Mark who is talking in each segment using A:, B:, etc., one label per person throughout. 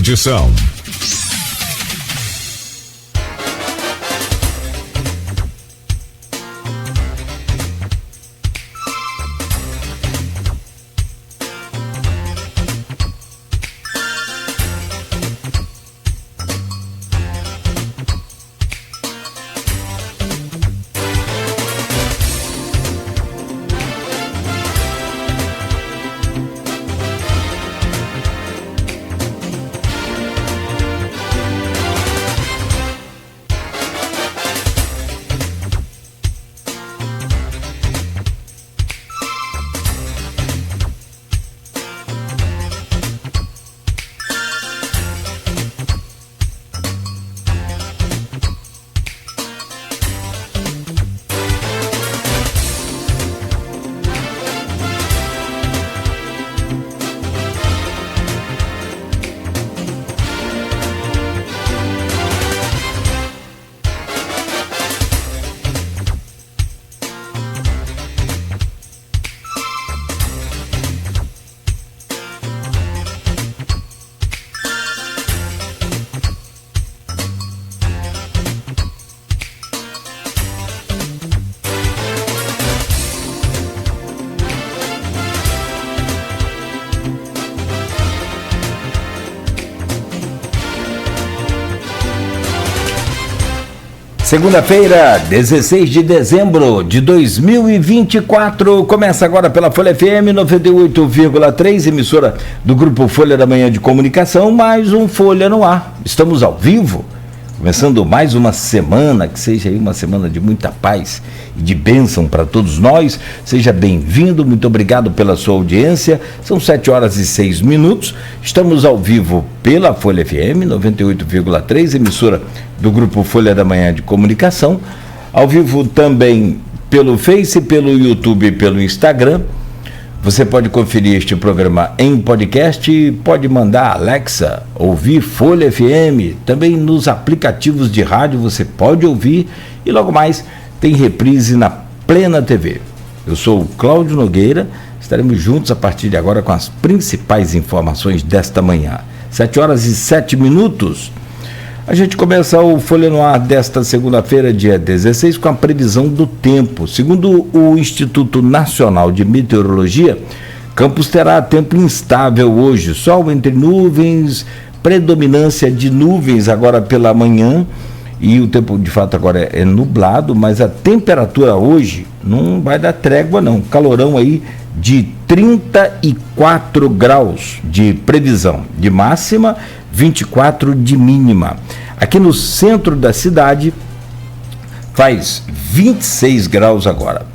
A: edição.
B: Segunda-feira, 16 de dezembro de 2024, começa agora pela Folha FM 98,3, emissora do Grupo Folha da Manhã de Comunicação, mais um Folha no ar. Estamos ao vivo, começando mais uma semana, que seja aí uma semana de muita paz e de bênção para todos nós. Seja bem-vindo, muito obrigado pela sua audiência. São 7h06, estamos ao vivo pela Folha FM 98,3, emissora do Grupo Folha da Manhã de Comunicação, ao vivo também pelo Face, pelo YouTube e pelo Instagram. Você pode conferir este programa em podcast e pode mandar Alexa ouvir Folha FM, também nos aplicativos de rádio você pode ouvir, e logo mais tem reprise na Plena TV. Eu sou o Cláudio Nogueira, estaremos juntos a partir de agora com as principais informações desta manhã. 7h07. A gente começa o Folha no Ar desta segunda-feira, dia 16, com a previsão do tempo. Segundo o Instituto Nacional de Meteorologia, Campos terá tempo instável hoje, sol entre nuvens, predominância de nuvens agora pela manhã, e o tempo de fato agora é nublado, mas a temperatura hoje não vai dar trégua não, calorão aí de 34 graus de previsão de máxima, 24 de mínima. Aqui no centro da cidade faz 26 graus agora.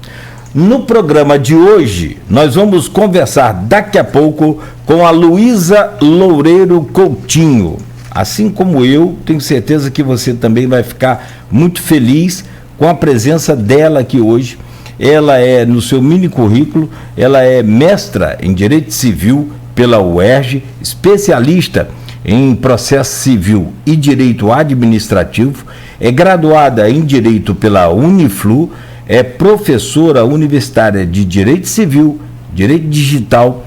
B: No programa de hoje, nós vamos conversar daqui a pouco com a Luísa Loureiro Coutinho. Assim como eu, tenho certeza que você também vai ficar muito feliz com a presença dela aqui hoje. Ela é, no seu mini currículo, ela é mestra em Direito Civil pela UERJ, especialista em Processo Civil e Direito Administrativo, é graduada em Direito pela Uniflu, é professora universitária de Direito Civil, Direito Digital,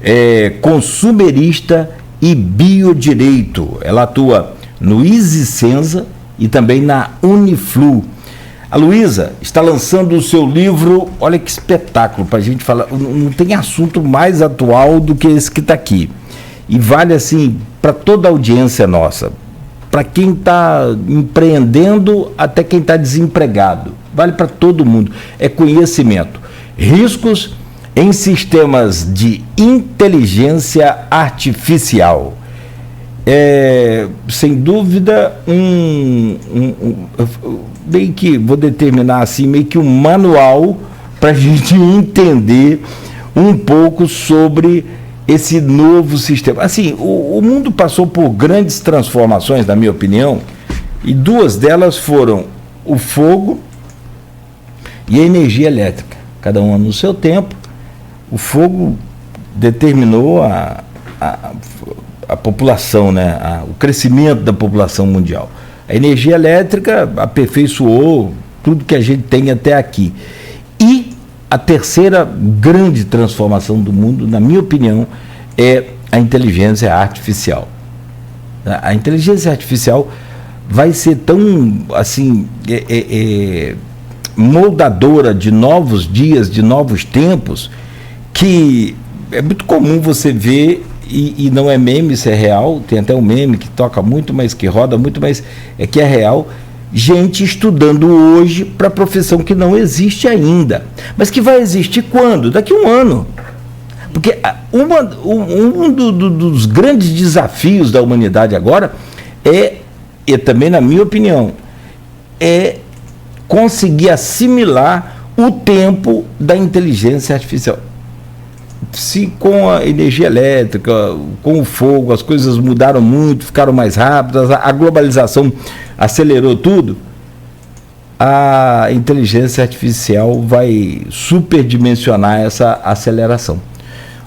B: é consumerista e biodireito. Ela atua no ISICENSA e também na Uniflu. A Luísa está lançando o seu livro, olha que espetáculo para a gente falar, não tem assunto mais atual do que esse que está aqui. E vale assim para toda a audiência nossa, para quem está empreendendo até quem está desempregado, vale para todo mundo, é conhecimento. Riscos em sistemas de inteligência artificial. Sem dúvida, meio que, vou determinar assim, meio que um manual para a gente entender um pouco sobre esse novo sistema. Assim, o mundo passou por grandes transformações, na minha opinião, e duas delas foram o fogo e a energia elétrica, cada uma no seu tempo. O fogo determinou a população, né? O crescimento da população mundial. A energia elétrica aperfeiçoou tudo que a gente tem até aqui. E a terceira grande transformação do mundo, na minha opinião, é a inteligência artificial. A inteligência artificial vai ser tão, assim, moldadora de novos dias, de novos tempos, que é muito comum você ver, e não é meme, isso é real, tem até um meme que toca muito, mas que roda muito, mas é que é real, gente estudando hoje para profissão que não existe ainda, mas que vai existir quando? Daqui a um ano. Porque dos grandes desafios da humanidade agora e também na minha opinião, é conseguir assimilar o tempo da inteligência artificial. Se com a energia elétrica, com o fogo, as coisas mudaram muito, ficaram mais rápidas, a globalização acelerou tudo, a inteligência artificial vai superdimensionar essa aceleração.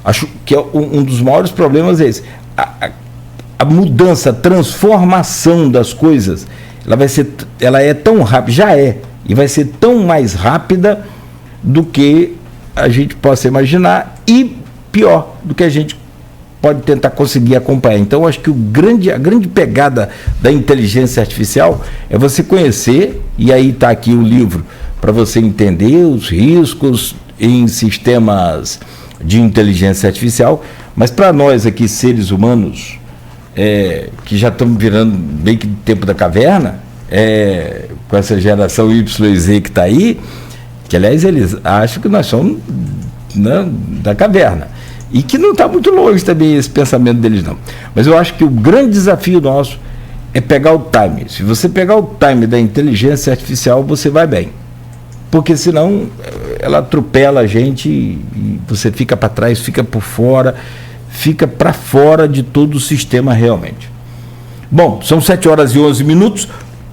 B: Acho que um dos maiores problemas é esse. A mudança, a transformação das coisas, ela é tão rápida, já é, e vai ser tão mais rápida do que a gente possa imaginar e pior do que a gente pode tentar conseguir acompanhar. Então, acho que a grande pegada da inteligência artificial é você conhecer, e aí está aqui o livro para você entender os riscos em sistemas de inteligência artificial, mas para nós aqui, seres humanos, que já estamos virando bem que do tempo da caverna, com essa geração Y e Z que está aí, que aliás eles acham que nós somos, né, da caverna, e que não está muito longe também esse pensamento deles não, mas eu acho que o grande desafio nosso é pegar o time. Se você pegar o time da inteligência artificial, você vai bem, porque senão ela atropela a gente e você fica para trás, fica por fora, fica para fora de todo o sistema realmente. Bom, são 7h11.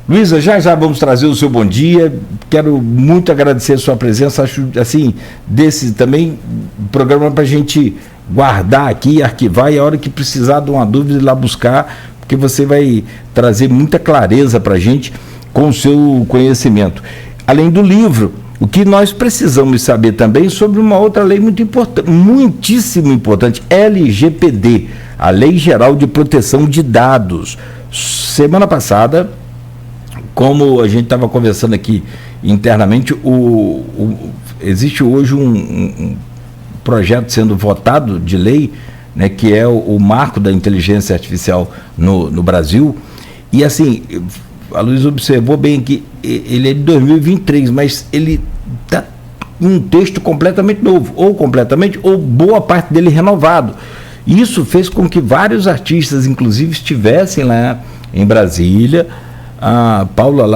B: Luísa, já vamos trazer o seu bom dia. Quero muito agradecer a sua presença. Acho, assim, desse também programa para a gente guardar aqui, arquivar, e a hora que precisar de uma dúvida ir lá buscar, porque você vai trazer muita clareza para a gente com o seu conhecimento. Além do livro, o que nós precisamos saber também sobre uma outra lei muito importante, muitíssimo importante, LGPD, a Lei Geral de Proteção de Dados. Semana passada, como a gente estava conversando aqui internamente, existe hoje um projeto sendo votado de lei, né, que é o marco da inteligência artificial no Brasil, e assim, a Luísa observou bem que ele é de 2023, mas ele está com um texto completamente novo, ou boa parte dele renovado. Isso fez com que vários artistas, inclusive, estivessem lá em Brasília. A Paula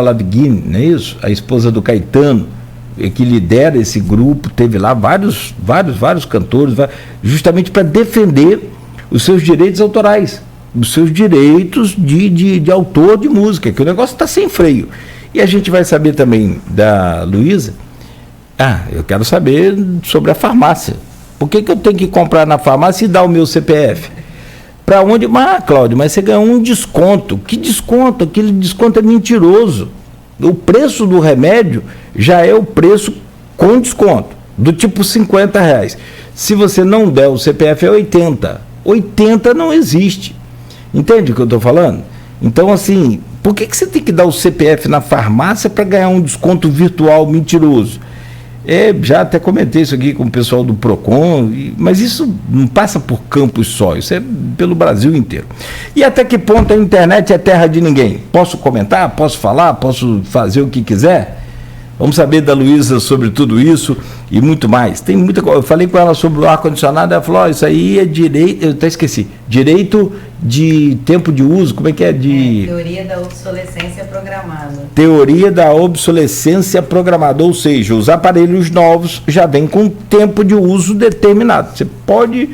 B: Lavigne, não é isso? A esposa do Caetano, que lidera esse grupo, teve lá vários cantores, justamente para defender os seus direitos autorais, os seus direitos de autor de música, que o negócio está sem freio. E a gente vai saber também da Luísa. Eu quero saber sobre a farmácia. Por que eu tenho que comprar na farmácia e dar o meu CPF? Para onde? Cláudio, mas você ganhou um desconto. Que desconto? Aquele desconto é mentiroso. O preço do remédio já é o preço com desconto, do tipo R$50. Se você não der o CPF, é 80. 80 não existe. Entende o que eu estou falando? Então, assim, por que você tem que dar o CPF na farmácia para ganhar um desconto virtual mentiroso? Já até comentei isso aqui com o pessoal do PROCON, mas isso não passa por Campos só, isso é pelo Brasil inteiro. E até que ponto a internet é terra de ninguém? Posso comentar, posso falar, posso fazer o que quiser? Vamos saber da Luísa sobre tudo isso e muito mais. Tem muita coisa. Eu falei com ela sobre o ar-condicionado, ela falou, isso aí é direito, eu até esqueci, direito de tempo de uso, como é que é?
A: Teoria da obsolescência programada.
B: Teoria da obsolescência programada, ou seja, os aparelhos novos já vêm com tempo de uso determinado. Você pode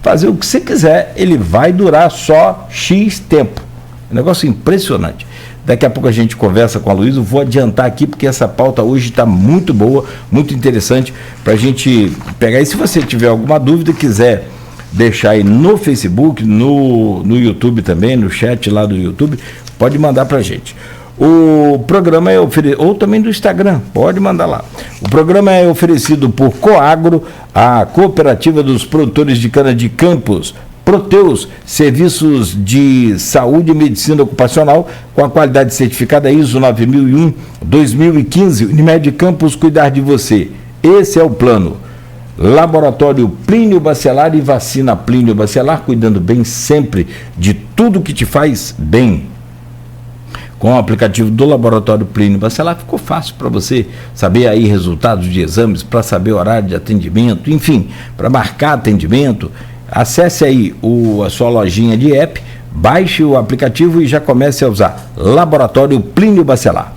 B: fazer o que você quiser, ele vai durar só X tempo. Um negócio impressionante. Daqui a pouco a gente conversa com a Luísa. Vou adiantar aqui porque essa pauta hoje está muito boa, muito interessante para a gente pegar. E se você tiver alguma dúvida, quiser deixar aí no Facebook, no YouTube também, no chat lá do YouTube, pode mandar para a gente. O programa é oferecido, ou também do Instagram, pode mandar lá. O programa é oferecido por Coagro, a Cooperativa dos Produtores de Cana de Campos Proteus, serviços de saúde e medicina ocupacional com a qualidade certificada ISO 9001-2015. Unimed Campos, cuidar de você. Esse é o plano. Laboratório Plínio Bacelar e vacina Plínio Bacelar, cuidando bem sempre de tudo que te faz bem. Com o aplicativo do Laboratório Plínio Bacelar, ficou fácil para você saber aí resultados de exames, para saber horário de atendimento, enfim, para marcar atendimento. Acesse aí a sua lojinha de app, baixe o aplicativo e já comece a usar Laboratório Plínio Bacelar.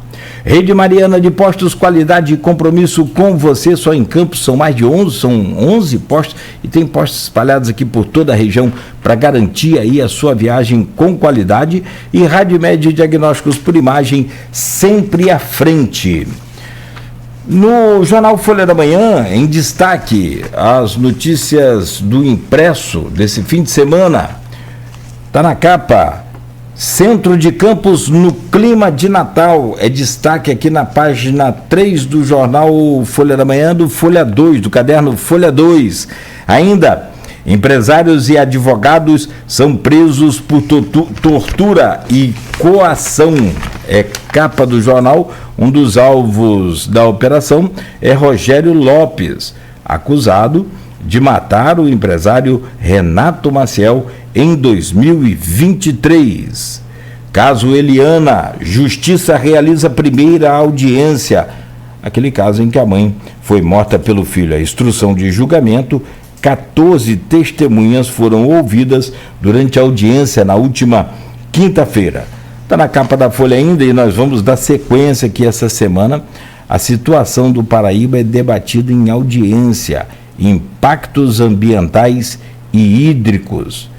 B: Rede Mariana de Postos, qualidade e compromisso com você. Só em Campos são mais de 11 postos e tem postos espalhados aqui por toda a região para garantir aí a sua viagem com qualidade. E Radmed Diagnósticos por Imagem, sempre à frente. No Jornal Folha da Manhã, em destaque, as notícias do impresso desse fim de semana. Está na capa. Centro de Campos no clima de Natal, é destaque aqui na página 3 do jornal Folha da Manhã, do Folha 2, do caderno Folha 2. Ainda, empresários e advogados são presos por tortura e coação. É capa do jornal. Um dos alvos da operação é Rogério Lopes, acusado de matar o empresário Renato Maciel em 2023. Caso Eliana, Justiça realiza primeira audiência. Aquele caso em que a mãe foi morta pelo filho. A instrução de julgamento, 14 testemunhas foram ouvidas durante a audiência na última quinta-feira. Está na capa da Folha ainda e nós vamos dar sequência aqui essa semana. A situação do Paraíba é debatida em audiência. Impactos ambientais e hídricos.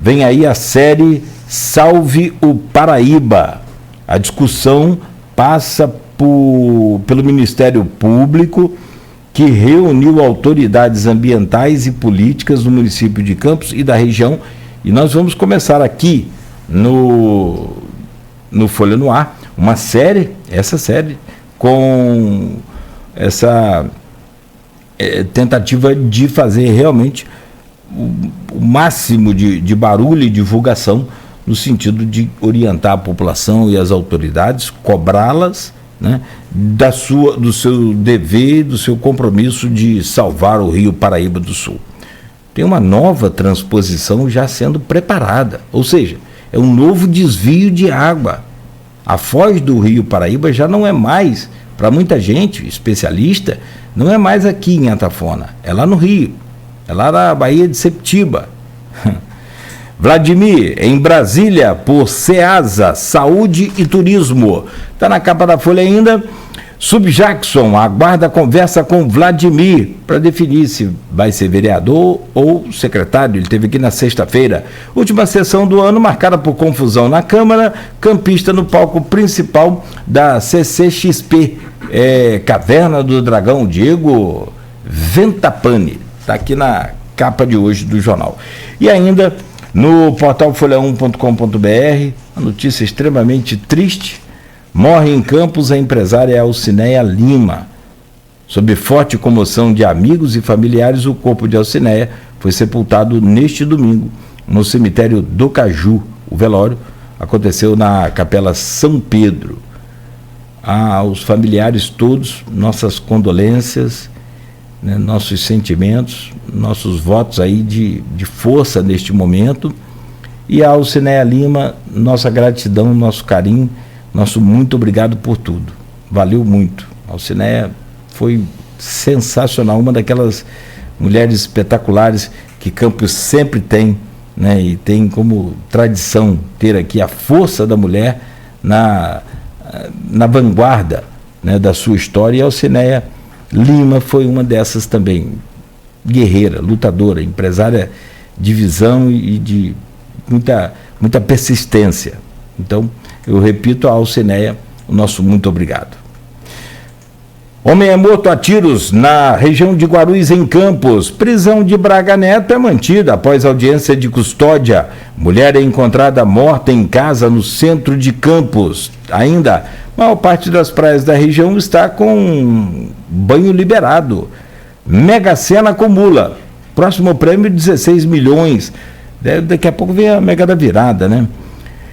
B: Vem aí a série Salve o Paraíba. A discussão passa pelo Ministério Público, que reuniu autoridades ambientais e políticas do município de Campos e da região. E nós vamos começar aqui no Folha no Ar, essa série, com essa tentativa de fazer realmente o máximo de barulho e divulgação no sentido de orientar a população e as autoridades, cobrá-las, né, do seu dever, do seu compromisso de salvar o Rio Paraíba do Sul. Tem uma nova transposição já sendo preparada, ou seja, é um novo desvio de água. A foz do Rio Paraíba já não é mais, para muita gente, especialista, não é mais aqui em Atafona, é lá no Rio. É lá na Baía de Septiba. Vladimir, em Brasília, por Ceasa, Saúde e Turismo. Está na capa da Folha ainda. Subjackson aguarda conversa com Vladimir para definir se vai ser vereador ou secretário. Ele esteve aqui na sexta-feira. Última sessão do ano marcada por confusão na Câmara. Campista no palco principal da CCXP. Caverna do Dragão, Diego Ventapani. Está aqui na capa de hoje do jornal. E ainda no portal folha1.com.br, a notícia extremamente triste. Morre em Campos a empresária Alcineia Lima. Sob forte comoção de amigos e familiares, o corpo de Alcineia foi sepultado neste domingo no cemitério do Caju. O velório aconteceu na Capela São Pedro. Aos familiares todos, nossas condolências, né, nossos sentimentos, nossos votos aí de força neste momento. E a Alcineia Lima, nossa gratidão, nosso carinho, nosso muito obrigado por tudo. Valeu muito. A Alcineia foi sensacional, uma daquelas mulheres espetaculares que Campos sempre tem, né, e tem como tradição ter aqui a força da mulher na vanguarda, né, da sua história. E a Alcineia Lima foi uma dessas também, guerreira, lutadora, empresária de visão e de muita persistência. Então, eu repito a Alcineia, o nosso muito obrigado. Homem é morto a tiros na região de Guarulhos, em Campos. Prisão de Braga Neto é mantida após audiência de custódia. Mulher é encontrada morta em casa no centro de Campos. Ainda, a maior parte das praias da região está com banho liberado. Mega Sena acumula. Próximo prêmio, 16 milhões. Daqui a pouco vem a Mega da Virada, né?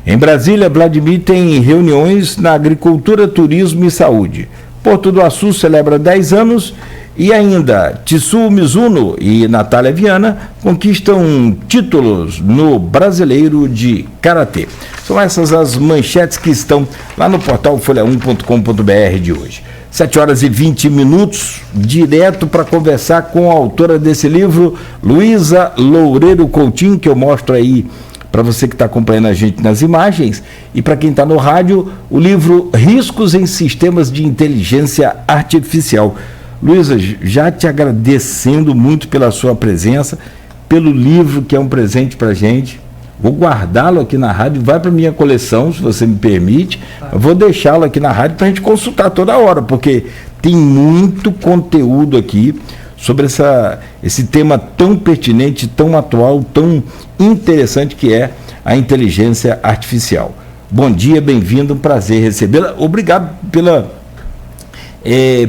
B: Em Brasília, Vladimir tem reuniões na agricultura, turismo e saúde. Porto do Açu celebra 10 anos e ainda Tissú Mizuno e Natália Viana conquistam títulos no Brasileiro de Karatê. São essas as manchetes que estão lá no portal folha1.com.br de hoje. 7h20, direto para conversar com a autora desse livro, Luísa Loureiro Coutinho, que eu mostro aí para você que está acompanhando a gente nas imagens, e para quem está no rádio, o livro Riscos em Sistemas de Inteligência Artificial. Luísa, já te agradecendo muito pela sua presença, pelo livro que é um presente para a gente. Vou guardá-lo aqui na rádio, vai para minha coleção, se você me permite. Eu vou deixá-lo aqui na rádio para a gente consultar toda hora, porque tem muito conteúdo aqui sobre esse tema tão pertinente, tão atual, tão interessante que é a inteligência artificial. Bom dia, bem-vindo, um prazer recebê-la. Obrigado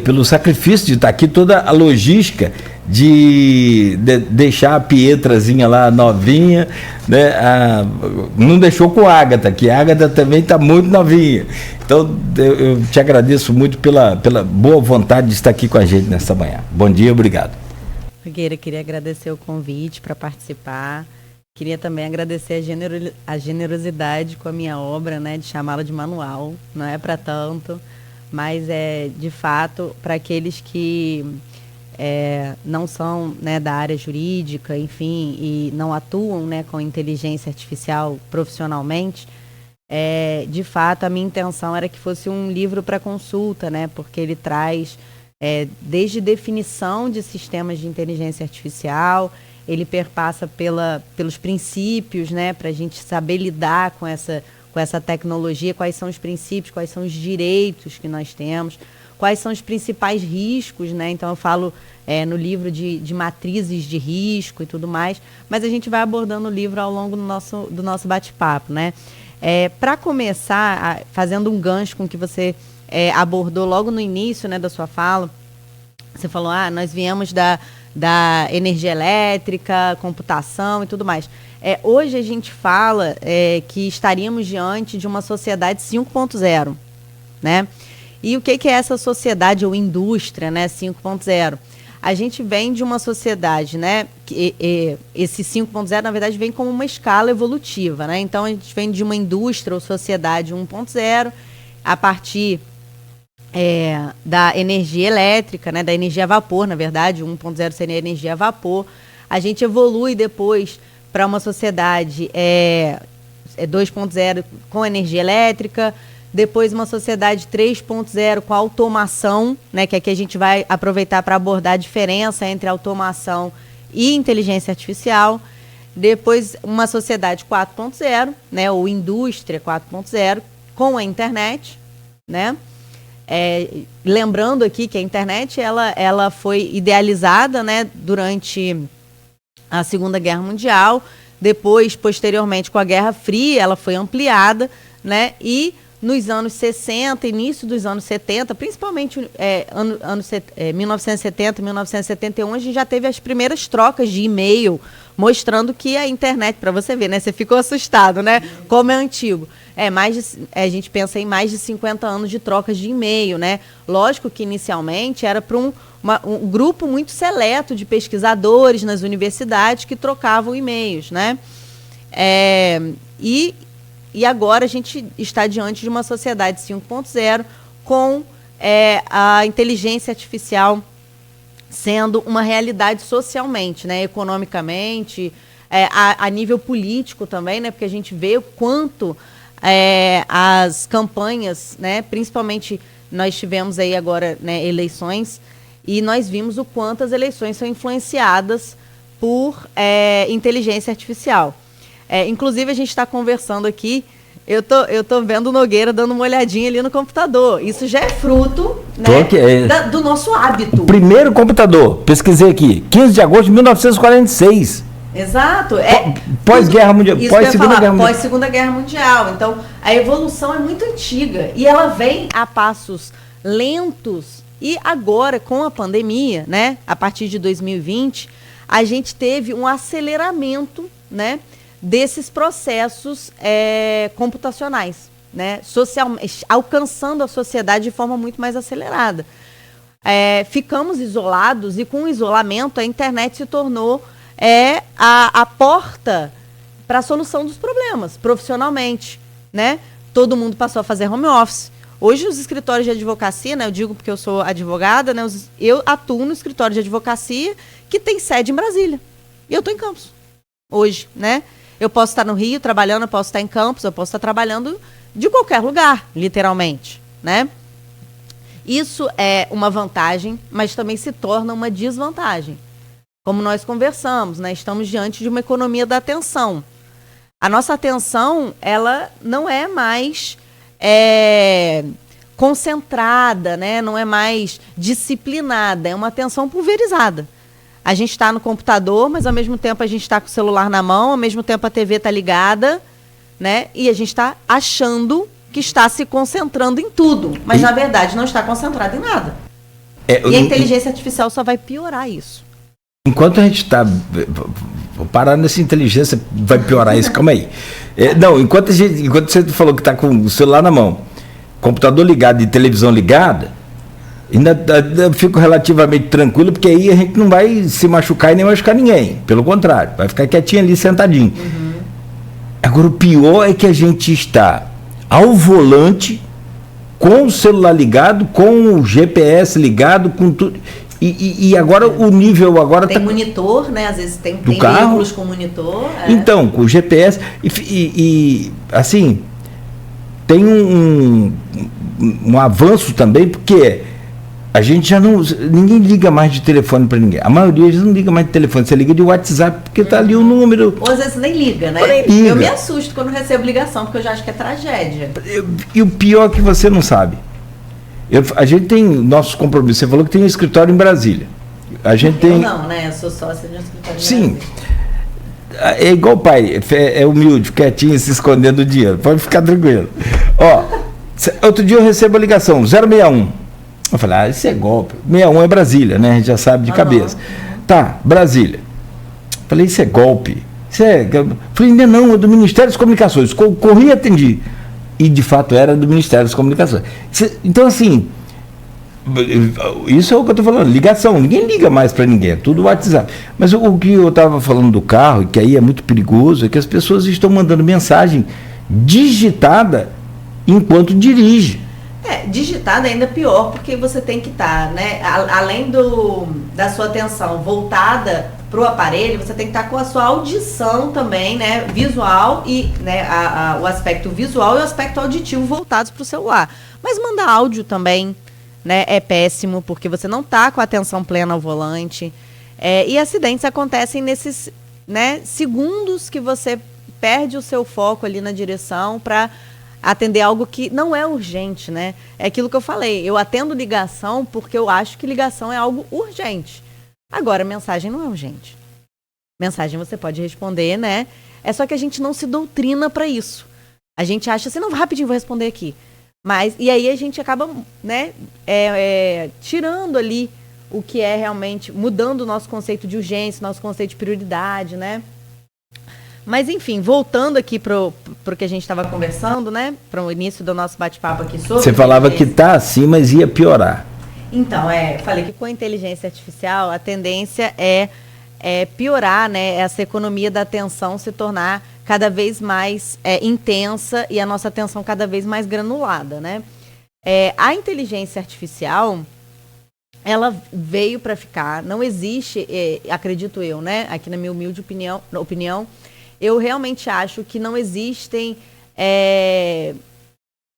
B: pelo sacrifício de estar aqui, toda a logística de deixar a Pietrazinha lá novinha, né? Não deixou com a Ágata, que a Ágata também está muito novinha. Então, eu te agradeço muito pela boa vontade de estar aqui com a gente nesta manhã. Bom dia, obrigado.
A: Nogueira, queria agradecer o convite para participar. Queria também agradecer a generosidade com a minha obra, né, de chamá-la de manual. Não é para tanto, mas é, de fato, para aqueles que não são, né, da área jurídica, enfim, e não atuam, né, com inteligência artificial profissionalmente. De fato, a minha intenção era que fosse um livro para consulta, né, porque ele traz desde definição de sistemas de inteligência artificial, ele perpassa pelos princípios, né, para a gente saber lidar com essa tecnologia, quais são os princípios, quais são os direitos que nós temos, quais são os principais riscos, né? Então eu falo no livro de matrizes de risco e tudo mais, mas a gente vai abordando o livro ao longo do nosso bate-papo, né? Para começar, fazendo um gancho com o que você abordou logo no início, né, da sua fala, você falou, nós viemos da energia elétrica, computação e tudo mais. Hoje a gente fala que estaríamos diante de uma sociedade 5.0, né? E o que é essa sociedade ou indústria, né, 5.0? A gente vem de uma sociedade, né, esse 5.0, na verdade, vem como uma escala evolutiva, né? Então, a gente vem de uma indústria ou sociedade 1.0, a partir da energia elétrica, né, da energia a vapor, na verdade, 1.0 seria energia a vapor. A gente evolui depois para uma sociedade 2.0 com energia elétrica, depois uma sociedade 3.0 com automação, né, que aqui a gente vai aproveitar para abordar a diferença entre automação e inteligência artificial. Depois uma sociedade 4.0, né, ou indústria 4.0 com a internet, né? Lembrando aqui que a internet ela foi idealizada, né, durante a Segunda Guerra Mundial, depois, posteriormente, com a Guerra Fria, ela foi ampliada, né, e nos anos 60, início dos anos 70, principalmente 1970, 1971, a gente já teve as primeiras trocas de e-mail, mostrando que a internet, para você ver, né? Você ficou assustado, né? Como é antigo. A gente pensa em mais de 50 anos de trocas de e-mail, né? Lógico que inicialmente era para um grupo muito seleto de pesquisadores nas universidades que trocavam e-mails, né? E agora a gente está diante de uma sociedade 5.0 com a inteligência artificial sendo uma realidade socialmente, né, economicamente, a nível político também, né, porque a gente vê o quanto as campanhas, né, principalmente nós tivemos aí agora, né, eleições, e nós vimos o quanto as eleições são influenciadas por inteligência artificial. Inclusive, a gente está conversando aqui, eu tô vendo o Nogueira dando uma olhadinha ali no computador. Isso já é fruto, né, do nosso hábito.
B: O primeiro computador, pesquisei aqui, 15 de agosto de 1946.
A: Exato.
B: Pós-Guerra Mundial.
A: Pós-Segunda Guerra Mundial. Então, a evolução é muito antiga e ela vem a passos lentos. E agora, com a pandemia, né, a partir de 2020, a gente teve um aceleramento, né, desses processos computacionais, né? Alcançando a sociedade de forma muito mais acelerada. Ficamos isolados e com o isolamento a internet se tornou a porta para a solução dos problemas, profissionalmente, né? Todo mundo passou a fazer home office. Hoje os escritórios de advocacia, né, eu digo porque eu sou advogada, né, eu atuo no escritório de advocacia que tem sede em Brasília. E eu estou em Campos hoje, né? Eu posso estar no Rio trabalhando, eu posso estar em Campos, eu posso estar trabalhando de qualquer lugar, literalmente, né? Isso é uma vantagem, mas também se torna uma desvantagem. Como nós conversamos, né? Estamos diante de uma economia da atenção. A nossa atenção, ela não é mais concentrada, né? Não é mais disciplinada, é uma atenção pulverizada. A gente está no computador, mas ao mesmo tempo a gente está com o celular na mão, ao mesmo tempo a TV está ligada, né? E a gente está achando que está se concentrando em tudo, mas na verdade não está concentrado em nada. E a inteligência artificial só vai piorar isso.
B: Enquanto a gente está... Vou parar nessa inteligência, vai piorar isso, calma aí. Não, enquanto você falou que está com o celular na mão, computador ligado e televisão ligada, ainda fico relativamente tranquilo, porque aí a gente não vai se machucar e nem machucar ninguém. Pelo contrário, vai ficar quietinho ali, sentadinho. Uhum. Agora, o pior é que a gente está ao volante, com o celular ligado, com o GPS ligado, com tudo. E agora o nível agora
A: tem monitor, né? Às vezes tem
B: carro.
A: Veículos com monitor.
B: Então, com o GPS. E assim, tem um avanço também, porque a gente já não... Ninguém liga mais de telefone para ninguém. A maioria já não liga mais de telefone. Você liga de WhatsApp, porque tá ali o número.
A: Ou às vezes nem liga, né?
B: Nem liga.
A: Eu me assusto quando recebo ligação, porque eu já acho que é tragédia.
B: E o pior é que você não sabe. A gente tem nossos compromissos. Você falou que tem um escritório em Brasília. A gente tem...
A: não, né? Eu sou sócia de um escritório em
B: Sim.
A: Brasília.
B: É igual o pai, é humilde, quietinho, se escondendo o dinheiro. Pode ficar tranquilo. Outro dia eu recebo a ligação, 061. Eu falei, isso é golpe. 61 é Brasília, né? A gente já sabe de cabeça. Tá, Brasília. Falei, isso é golpe. Falei, ainda não, é do Ministério das Comunicações. Corri e atendi. E, de fato, era do Ministério das Comunicações. Então, assim, isso é o que eu estou falando, ligação. Ninguém liga mais para ninguém, é tudo WhatsApp. Mas o que eu estava falando do carro, que aí é muito perigoso, é que as pessoas estão mandando mensagem digitada enquanto dirige.
A: Digitada ainda pior, porque você tem que estar, né? Além da sua atenção voltada para o aparelho, você tem que estar com a sua audição também, né? Visual e, né, o aspecto visual e o aspecto auditivo voltados para o celular. Mas mandar áudio também, né, é péssimo, porque você não está com a atenção plena ao volante. E acidentes acontecem nesses, né, segundos que você perde o seu foco ali na direção para atender algo que não é urgente, né? É aquilo que eu falei, eu atendo ligação porque eu acho que ligação é algo urgente. Agora, mensagem não é urgente. Mensagem você pode responder, né? É só que a gente não se doutrina para isso. A gente acha assim, não, rapidinho, vou responder aqui. E aí a gente acaba, né, tirando ali o que é realmente, mudando o nosso conceito de urgência, nosso conceito de prioridade, né? Mas, enfim, voltando aqui para o que a gente estava conversando, né? Para o início do nosso bate-papo aqui sobre...
B: Você falava que está assim, mas ia piorar.
A: Então, falei que com a inteligência artificial a tendência é piorar, né? Essa economia da atenção se tornar cada vez mais intensa e a nossa atenção cada vez mais granulada, né? A inteligência artificial, ela veio para ficar, não existe, acredito eu, né? Aqui na minha humilde opinião, eu realmente acho que não existem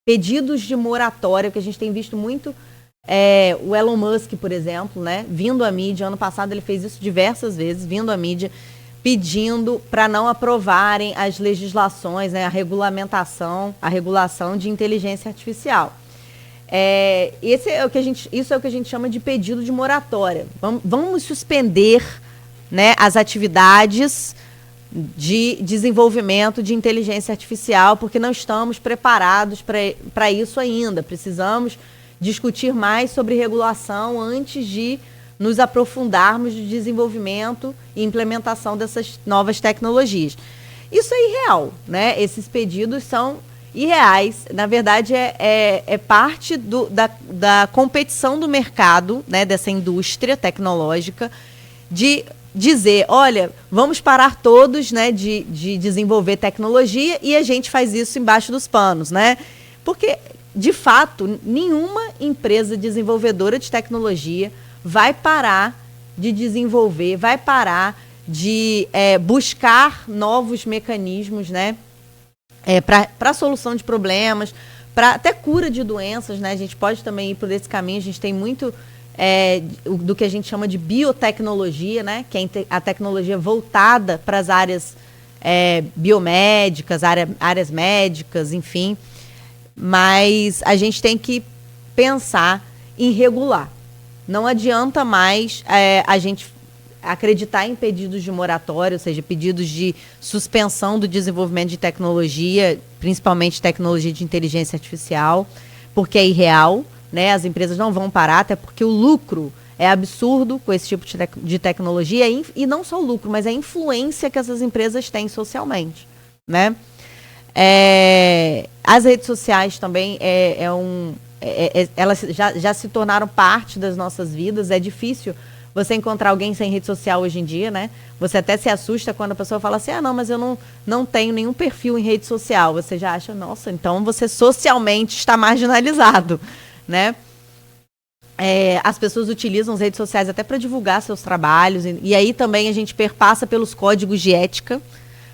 A: pedidos de moratória, que a gente tem visto muito, o Elon Musk, por exemplo, né, vindo à mídia, ano passado ele fez isso diversas vezes, vindo à mídia, pedindo para não aprovarem as legislações, né, a regulação de inteligência artificial. Isso é o que a gente chama de pedido de moratória. Vamos suspender, né, as atividades de desenvolvimento de inteligência artificial, porque não estamos preparados para isso ainda. Precisamos discutir mais sobre regulação antes de nos aprofundarmos no desenvolvimento e implementação dessas novas tecnologias. Isso é irreal, né? Esses pedidos são irreais. Na verdade, é parte da competição do mercado, né, dessa indústria tecnológica, de dizer, olha, vamos parar todos, né, de desenvolver tecnologia, e a gente faz isso embaixo dos panos, né? Porque, de fato, nenhuma empresa desenvolvedora de tecnologia vai parar de desenvolver, vai parar de buscar novos mecanismos, né, para a solução de problemas, para até cura de doenças, né? A gente pode também ir por esse caminho. A gente tem muito do que a gente chama de biotecnologia, né? Que é a tecnologia voltada para as áreas biomédicas, áreas médicas, enfim. Mas a gente tem que pensar em regular. Não adianta mais a gente acreditar em pedidos de moratória, ou seja, pedidos de suspensão do desenvolvimento de tecnologia, principalmente tecnologia de inteligência artificial, porque é irreal, né? As empresas não vão parar, até porque o lucro é absurdo com esse tipo de tecnologia, e não só o lucro, mas a influência que essas empresas têm socialmente, né? As redes sociais também elas já se tornaram parte das nossas vidas. É difícil você encontrar alguém sem rede social hoje em dia, né? Você até se assusta quando a pessoa fala assim, não, mas eu não tenho nenhum perfil em rede social. Você já acha, nossa, então você socialmente está marginalizado, né? As pessoas utilizam as redes sociais até para divulgar seus trabalhos, e aí também a gente perpassa pelos códigos de ética,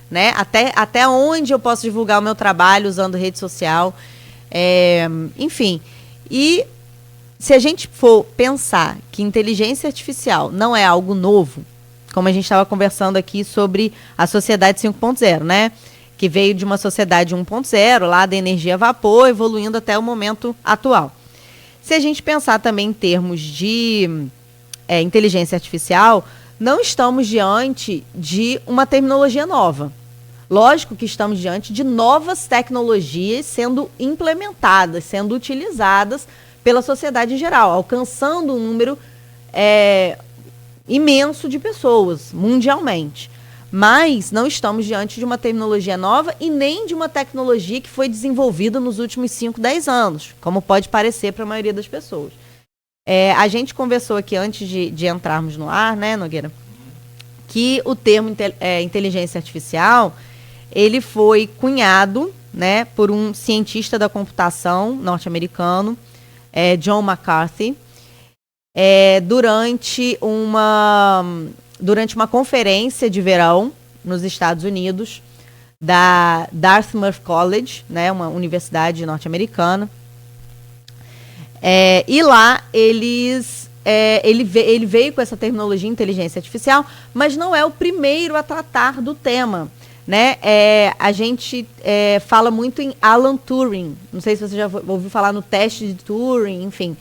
A: né? Até onde eu posso divulgar o meu trabalho usando rede social, enfim. E se a gente for pensar que inteligência artificial não é algo novo, como a gente estava conversando aqui sobre a sociedade 5.0, né? Que veio de uma sociedade 1.0, lá da energia a vapor, evoluindo até o momento atual. Se a gente pensar também em termos de inteligência artificial, não estamos diante de uma terminologia nova. Lógico que estamos diante de novas tecnologias sendo implementadas, sendo utilizadas pela sociedade em geral, alcançando um número imenso de pessoas, mundialmente. Mas não estamos diante de uma terminologia nova e nem de uma tecnologia que foi desenvolvida nos últimos 5, 10 anos, como pode parecer para a maioria das pessoas. A gente conversou aqui antes de entrarmos no ar, né, Nogueira, que o termo inteligência artificial, ele foi cunhado, né, por um cientista da computação norte-americano, John McCarthy, durante uma conferência de verão nos Estados Unidos, da Dartmouth College, né, uma universidade norte-americana. E lá ele veio com essa terminologia inteligência artificial, mas não é o primeiro a tratar do tema, né? A gente fala muito em Alan Turing. Não sei se você já ouviu falar no teste de Turing, enfim.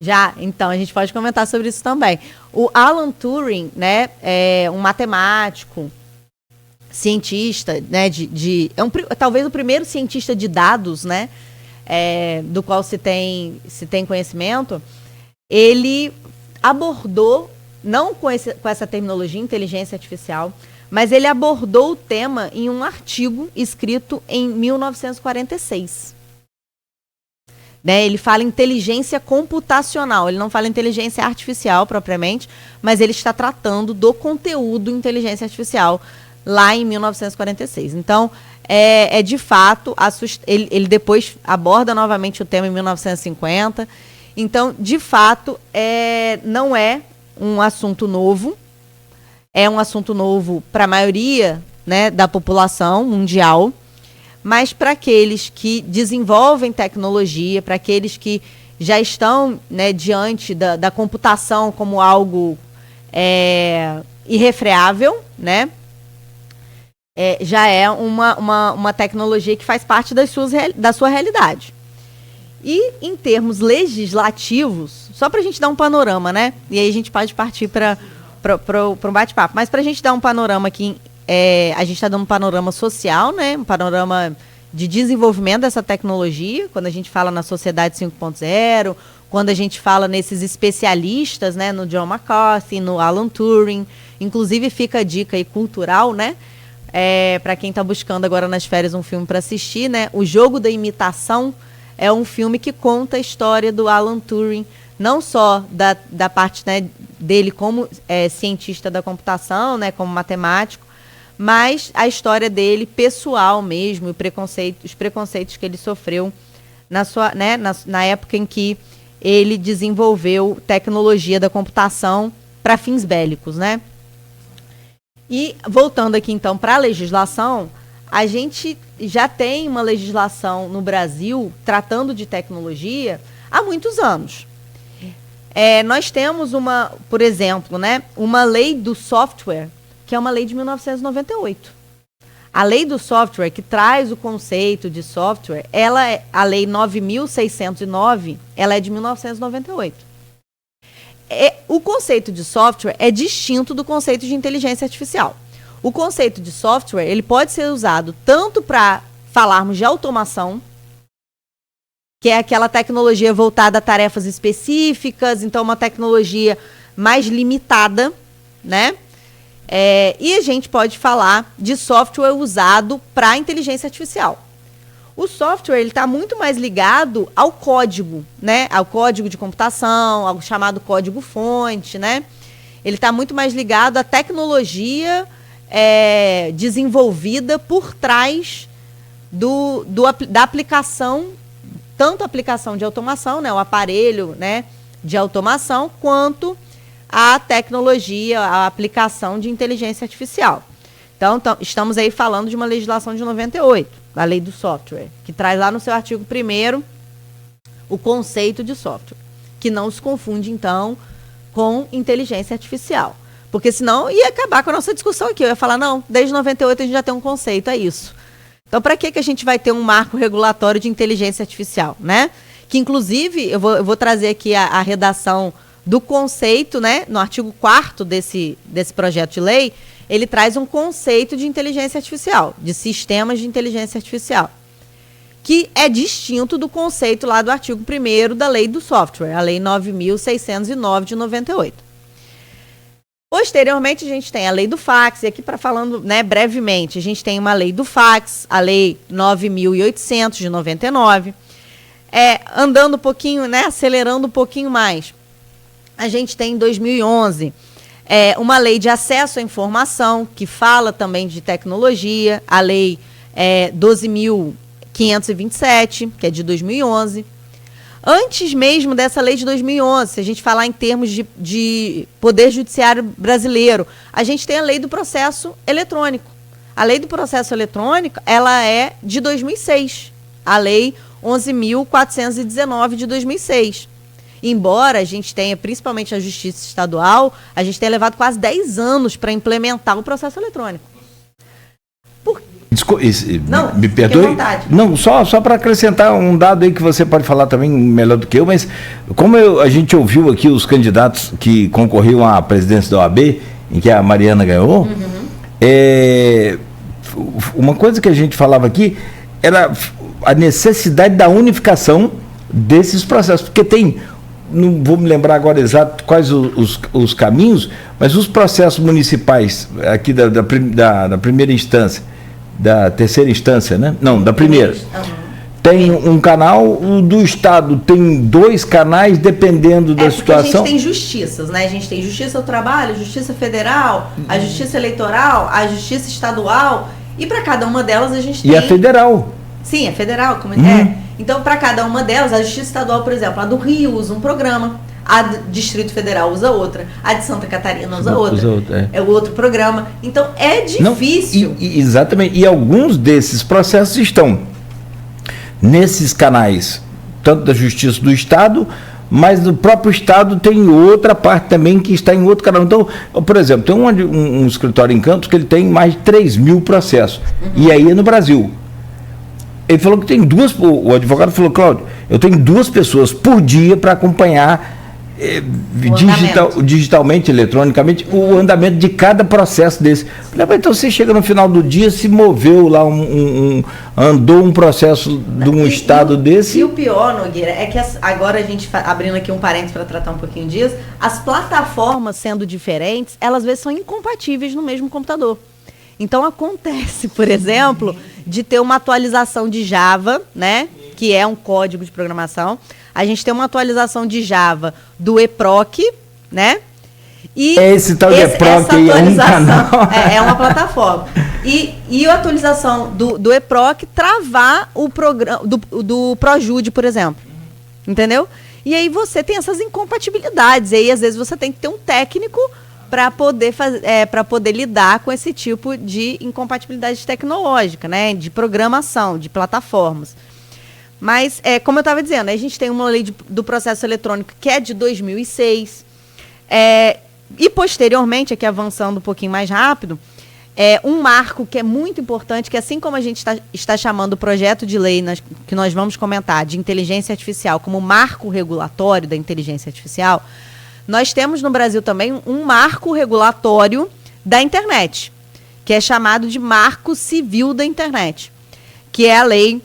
A: Já, então, a gente pode comentar sobre isso também. O Alan Turing, né, é um matemático, cientista, né, talvez o primeiro cientista de dados, né, do qual se tem conhecimento. Ele abordou, não com essa terminologia inteligência artificial, mas ele abordou o tema em um artigo escrito em 1946. Né, ele fala inteligência computacional, ele não fala inteligência artificial propriamente, mas ele está tratando do conteúdo inteligência artificial lá em 1946. Então, de fato, ele depois aborda novamente o tema em 1950. Então, de fato, não é um assunto novo, é um assunto novo para a maioria, né, da população mundial. Mas para aqueles que desenvolvem tecnologia, para aqueles que já estão, né, diante da computação como algo irrefreável, né, já é uma tecnologia que faz parte da sua realidade. E em termos legislativos, só para a gente dar um panorama, né, e aí a gente pode partir para um bate-papo, mas para a gente dar um panorama aqui, a gente está dando um panorama social, né, um panorama de desenvolvimento dessa tecnologia, quando a gente fala na sociedade 5.0, quando a gente fala nesses especialistas, né, no John McCarthy, no Alan Turing. Inclusive fica a dica aí cultural, né, para quem está buscando agora nas férias um filme para assistir, né? O Jogo da Imitação é um filme que conta a história do Alan Turing, não só da parte, né, dele como cientista da computação, né, como matemático, mas a história dele pessoal mesmo, os preconceitos que ele sofreu na época em que ele desenvolveu tecnologia da computação para fins bélicos, né? E voltando aqui então para a legislação, a gente já tem uma legislação no Brasil tratando de tecnologia há muitos anos. Nós temos por exemplo, né, uma lei do software, que é uma lei de 1998. A lei do software, que traz o conceito de software, a lei 9.609, ela é de 1998. O conceito de software é distinto do conceito de inteligência artificial. O conceito de software, ele pode ser usado tanto para falarmos de automação, que é aquela tecnologia voltada a tarefas específicas, então uma tecnologia mais limitada, né? E a gente pode falar de software usado para inteligência artificial. O software está muito mais ligado ao código, né? Ao código de computação, ao chamado código-fonte, né? Ele está muito mais ligado à tecnologia desenvolvida por trás da aplicação, tanto a aplicação de automação, né? O aparelho, né, de automação, quanto a tecnologia, a aplicação de inteligência artificial. Então, estamos aí falando de uma legislação de 98, a lei do software, que traz lá no seu artigo 1º o conceito de software, que não se confunde, então, com inteligência artificial. Porque senão ia acabar com a nossa discussão aqui. Eu ia falar, não, desde 98 a gente já tem um conceito, é isso. Então, para que a gente vai ter um marco regulatório de inteligência artificial, né? Que, inclusive, eu vou trazer aqui a redação do conceito, né? No artigo 4º desse projeto de lei, ele traz um conceito de inteligência artificial, de sistemas de inteligência artificial, que é distinto do conceito lá do artigo 1º da lei do software, a lei 9.609 de 98. Posteriormente, a gente tem a lei do fax, e aqui falando, né, brevemente, a gente tem uma lei do fax, a lei 9.800 de 99. Andando um pouquinho, né, acelerando um pouquinho mais, a gente tem em 2011 uma lei de acesso à informação, que fala também de tecnologia, a lei 12.527, que é de 2011. Antes mesmo dessa lei de 2011, se a gente falar em termos de Poder Judiciário brasileiro, a gente tem a lei do processo eletrônico. A lei do processo eletrônico, ela é de 2006, a lei 11.419 de 2006. Embora a gente tenha, principalmente a Justiça Estadual, a gente tenha levado quase 10 anos para implementar o processo eletrônico.
B: Não, me perdoe. Não, só para acrescentar um dado aí que você pode falar também melhor do que eu, mas como a gente ouviu aqui os candidatos que concorriam à presidência da OAB, em que a Mariana ganhou, uma coisa que a gente falava aqui era a necessidade da unificação desses processos, porque tem, não vou me lembrar agora exato quais os caminhos, mas os processos municipais aqui da primeira instância, da terceira instância, né? Não, da primeira. Tem um canal, o do Estado tem 2 canais, dependendo da situação.
A: A gente tem justiças, né? A gente tem Justiça do Trabalho, Justiça Federal, a Justiça Eleitoral, a Justiça Estadual, e para cada uma delas a gente tem...
B: E a federal.
A: Sim, a federal, como Então, para cada uma delas, a Justiça Estadual, por exemplo, a do Rio usa um programa, a do Distrito Federal usa outra, a de Santa Catarina usa outra. É o outro programa. Então, é difícil.
B: Exatamente. E alguns desses processos estão nesses canais, tanto da Justiça do Estado, mas no próprio Estado tem outra parte também que está em outro canal. Então, por exemplo, tem um escritório em Campos que ele tem mais de 3.000 processos. E aí é no Brasil. Ele falou que tem o advogado falou, Cláudio, eu tenho 2 pessoas por dia para acompanhar digitalmente, eletronicamente, o andamento de cada processo desse. Então você chega no final do dia, se moveu lá, andou um processo de um estado desse.
A: E o pior, Nogueira, é que agora a gente, abrindo aqui um parênteses para tratar um pouquinho disso, as plataformas sendo diferentes, elas às vezes são incompatíveis no mesmo computador. Então acontece, por exemplo, de ter uma atualização de Java, né, que é um código de programação. A gente tem uma atualização de Java do EPROC, né? E
B: esse tal de EPROC aí é um canal.
A: É uma plataforma. E a atualização do EPROC travar o programa do ProJude, por exemplo. Entendeu? E aí você tem essas incompatibilidades. E aí, às vezes, você tem que ter um técnico para poder lidar com esse tipo de incompatibilidade tecnológica, né? De programação, de plataformas. Mas, como eu estava dizendo, a gente tem uma lei do processo eletrônico que é de 2006. E, posteriormente, aqui avançando um pouquinho mais rápido, um marco que é muito importante, que assim como a gente está chamando o projeto de lei que nós vamos comentar de inteligência artificial como marco regulatório da inteligência artificial, nós temos no Brasil também um marco regulatório da internet, que é chamado de Marco Civil da Internet, que é a Lei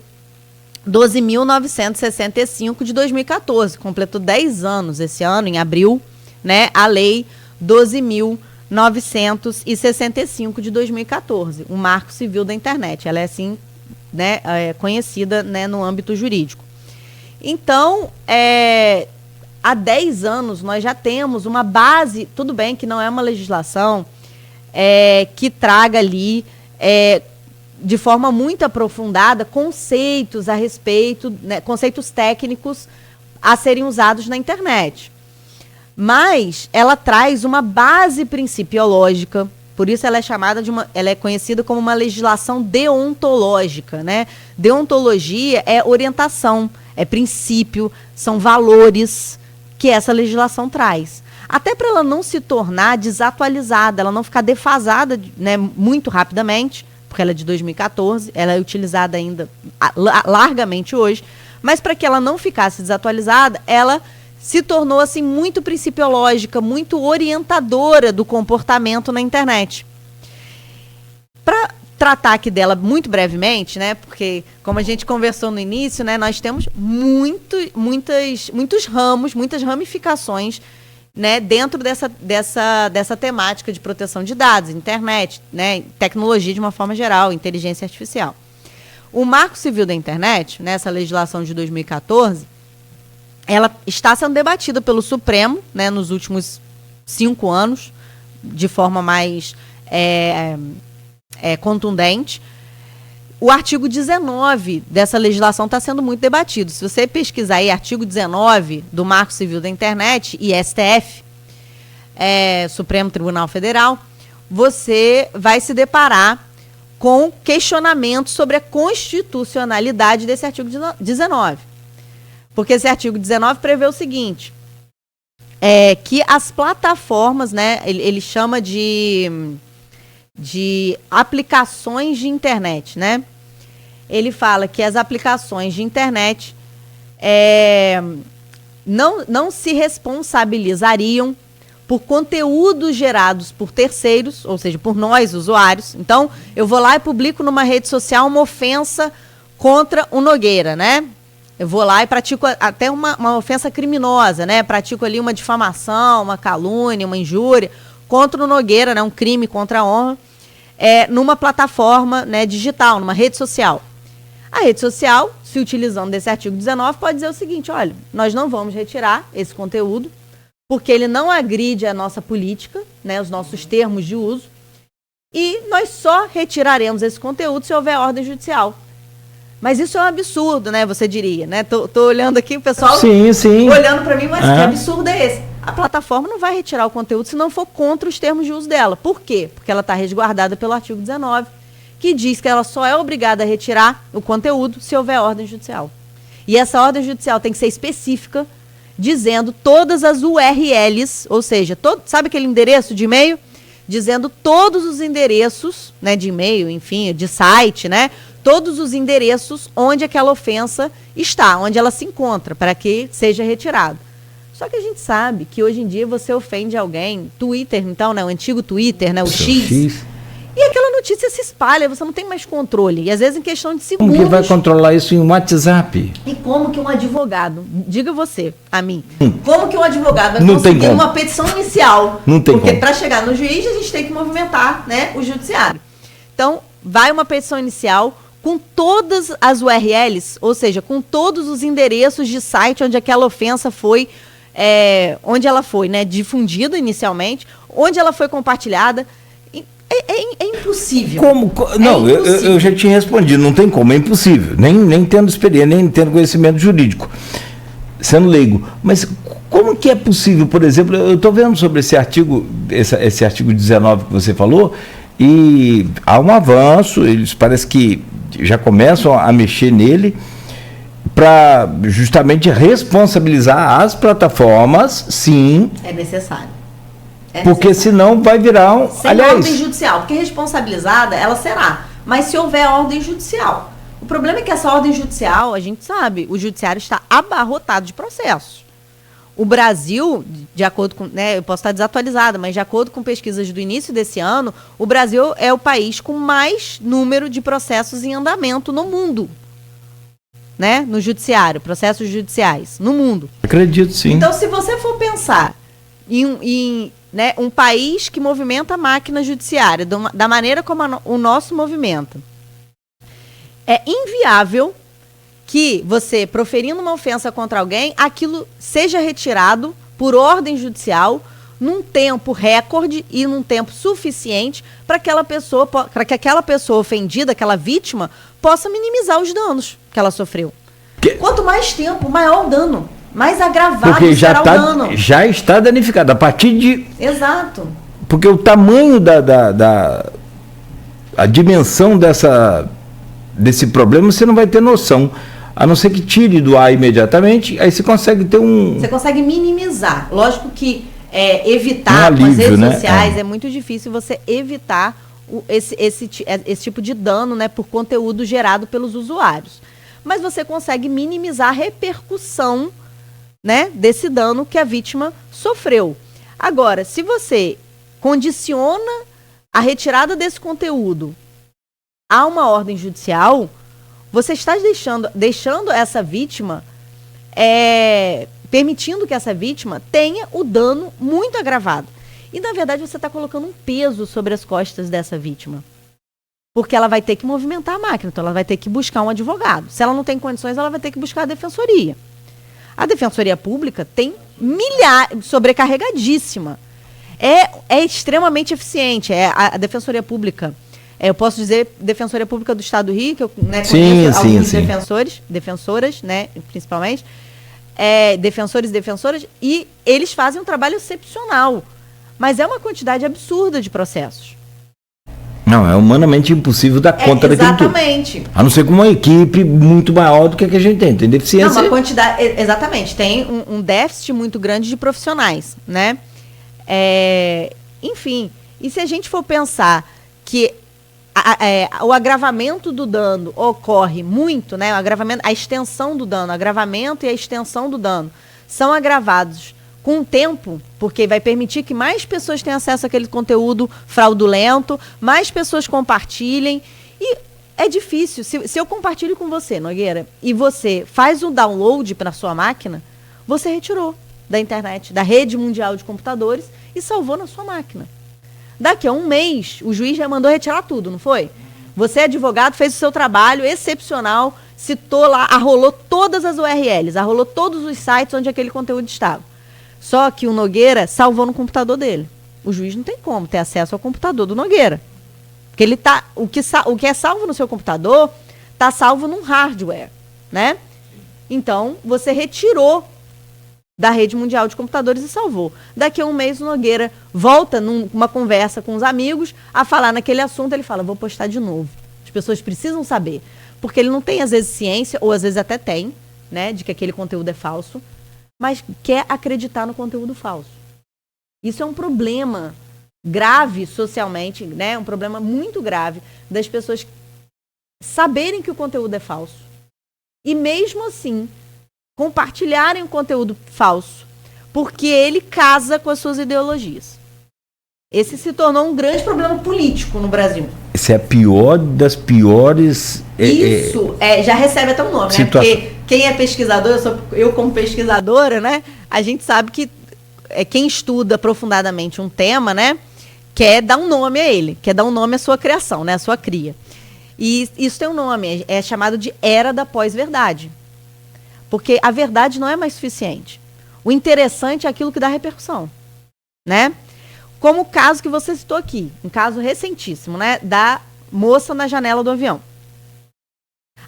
A: 12.965 de 2014. Completou 10 anos esse ano, em abril, né, a Lei 12.965 de 2014, o Marco Civil da Internet. Ela é assim, né, conhecida, né, no âmbito jurídico. Então, há 10 anos nós já temos uma base, tudo bem que não é uma legislação que traga ali, de forma muito aprofundada, conceitos a respeito, né, conceitos técnicos a serem usados na internet. Mas ela traz uma base principiológica, por isso ela é conhecida como uma legislação deontológica, né? Deontologia é orientação, é princípio, são valores que essa legislação traz. Até para ela não se tornar desatualizada, ela não ficar defasada, né, muito rapidamente, porque ela é de 2014, ela é utilizada ainda largamente hoje, mas para que ela não ficasse desatualizada, ela se tornou assim muito principiológica, muito orientadora do comportamento na internet. Para tratar aqui dela muito brevemente, né, porque como a gente conversou no início, né, nós temos muitos ramos, muitas ramificações, né, dentro dessa temática de proteção de dados, internet, né, tecnologia de uma forma geral, inteligência artificial. O Marco Civil da Internet, nessa legislação de 2014, ela está sendo debatida pelo Supremo, né, nos últimos 5 anos, de forma mais contundente. O artigo 19 dessa legislação está sendo muito debatido. Se você pesquisar aí artigo 19 do Marco Civil da Internet e STF, Supremo Tribunal Federal, você vai se deparar com questionamentos sobre a constitucionalidade desse artigo 19. Porque esse artigo 19 prevê o seguinte, que as plataformas, né, ele chama de aplicações de internet, né? Ele fala que as aplicações de internet não se responsabilizariam por conteúdos gerados por terceiros, ou seja, por nós, usuários. Então, eu vou lá e publico numa rede social uma ofensa contra o Nogueira, né? Eu vou lá e pratico até uma ofensa criminosa, né? Pratico ali uma difamação, uma calúnia, uma injúria contra o Nogueira, né? Um crime contra a honra, numa plataforma, né, digital, numa rede social. A rede social, se utilizando desse artigo 19, pode dizer o seguinte: olha, nós não vamos retirar esse conteúdo, porque ele não agride a nossa política, né, os nossos termos de uso, e nós só retiraremos esse conteúdo se houver ordem judicial. Mas isso é um absurdo, né? Você diria, né? Tô olhando aqui, o pessoal
B: sim.
A: olhando para mim, mas que absurdo é esse? A plataforma não vai retirar o conteúdo se não for contra os termos de uso dela. Por quê? Porque ela está resguardada pelo artigo 19, que diz que ela só é obrigada a retirar o conteúdo se houver ordem judicial. E essa ordem judicial tem que ser específica, dizendo todas as URLs, ou seja, sabe aquele endereço de e-mail? Dizendo todos os endereços, né, de e-mail, enfim, de site, né? Todos os endereços onde aquela ofensa está, onde ela se encontra, para que seja retirado. Só que a gente sabe que hoje em dia você ofende alguém, Twitter, então, né, o antigo Twitter, né, o X, e aquela notícia se espalha, você não tem mais controle. E às vezes em questão de segundos...
B: Como que vai controlar isso em WhatsApp?
A: E como que um advogado, diga você, a mim, como que um advogado vai
B: não
A: conseguir uma petição inicial?
B: Não tem
A: Porque para chegar no juiz a gente tem que movimentar, né, o judiciário. Então, vai uma petição inicial com todas as URLs, ou seja, com todos os endereços de site onde aquela ofensa foi, onde ela foi, né, difundida inicialmente, onde ela foi compartilhada. É impossível.
B: Como? Não,
A: impossível.
B: Eu já tinha respondido, não tem como, é impossível. Nem tendo experiência, nem tendo conhecimento jurídico, sendo leigo. Mas como que é possível, por exemplo, eu estou vendo sobre esse artigo 19 que você falou, e há um avanço, eles parece que já começam a mexer nele para justamente responsabilizar as plataformas, sim.
A: É necessário.
B: Porque senão vai virar
A: sem ordem judicial, porque responsabilizada ela será, mas se houver ordem judicial. O problema é que essa ordem judicial, a gente sabe, o judiciário está abarrotado de processos. O Brasil, de acordo com, né, eu posso estar desatualizada, mas de acordo com pesquisas do início desse ano, o Brasil é o país com mais número de processos em andamento no mundo, né, no judiciário, processos judiciais no mundo.
B: Acredito, sim.
A: Então, se você for pensar em né, um país que movimenta a máquina judiciária da maneira como o nosso movimenta, é inviável que você, proferindo uma ofensa contra alguém, aquilo seja retirado por ordem judicial num tempo recorde e num tempo suficiente para que aquela pessoa ofendida, aquela vítima, possa minimizar os danos que ela sofreu. Quanto mais tempo, maior o dano. Mais agravado
B: porque
A: será o dano.
B: Já está danificado. A partir de...
A: Exato.
B: Porque o tamanho a dimensão desse problema você não vai ter noção. A não ser que tire do ar imediatamente, aí você consegue ter
A: Você consegue minimizar. Lógico que evitar
B: alívio,
A: com as redes, né, sociais
B: é
A: muito difícil você evitar esse tipo de dano, né, por conteúdo gerado pelos usuários. Mas você consegue minimizar a repercussão, né, desse dano que a vítima sofreu. Agora, se você condiciona a retirada desse conteúdo a uma ordem judicial, você está deixando essa vítima, permitindo que essa vítima tenha o dano muito agravado. E, na verdade, você está colocando um peso sobre as costas dessa vítima. Porque ela vai ter que movimentar a máquina, então ela vai ter que buscar um advogado. Se ela não tem condições, ela vai ter que buscar a defensoria. A Defensoria Pública tem sobrecarregadíssima. É extremamente eficiente. A Defensoria Pública, eu posso dizer Defensoria Pública do Estado do Rio, que eu, né, conheço alguns defensoras, né, principalmente, defensores e defensoras, e eles fazem um trabalho excepcional. Mas é uma quantidade absurda de processos.
B: Não, é humanamente impossível dar conta daquilo tudo.
A: Exatamente.
B: A não ser com uma equipe muito maior do que a gente tem deficiência.
A: Não, uma quantidade, exatamente, tem um déficit muito grande de profissionais, né? Enfim, e se a gente for pensar que o agravamento do dano ocorre muito, né? A extensão do dano, agravamento e a extensão do dano são agravados com o tempo, porque vai permitir que mais pessoas tenham acesso àquele conteúdo fraudulento, mais pessoas compartilhem. E é difícil. Se eu compartilho com você, Nogueira, e você faz um download para a sua máquina, você retirou da internet, da rede mundial de computadores e salvou na sua máquina. Daqui a um mês, o juiz já mandou retirar tudo, não foi? Você, advogado, fez o seu trabalho excepcional, citou lá, arrolou todas as URLs, arrolou todos os sites onde aquele conteúdo estava. Só que o Nogueira salvou no computador dele. O juiz não tem como ter acesso ao computador do Nogueira. Porque ele o que é salvo no seu computador está salvo num hardware, né? Então, você retirou da rede mundial de computadores e salvou. Daqui a um mês, o Nogueira volta numa conversa com os amigos a falar naquele assunto. Ele fala, vou postar de novo. As pessoas precisam saber. Porque ele não tem, às vezes, ciência, ou às vezes até tem, né, de que aquele conteúdo é falso, mas quer acreditar no conteúdo falso. Isso é um problema grave socialmente, né? Um problema muito grave das pessoas saberem que o conteúdo é falso. E mesmo assim, compartilharem o conteúdo falso, porque ele casa com as suas ideologias. Esse se tornou um grande problema político no Brasil.
B: Esse é a pior das piores...
A: Isso, já recebe até um nome, né? Porque quem é pesquisador, eu como pesquisadora, né? A gente sabe que quem estuda aprofundadamente um tema, né? quer dar um nome a ele, quer dar um nome à sua criação, né, à sua cria. E isso tem um nome, é chamado de era da pós-verdade. Porque a verdade não é mais suficiente. O interessante é aquilo que dá repercussão, né? Como o caso que você citou aqui, um caso recentíssimo, né, da moça na janela do avião.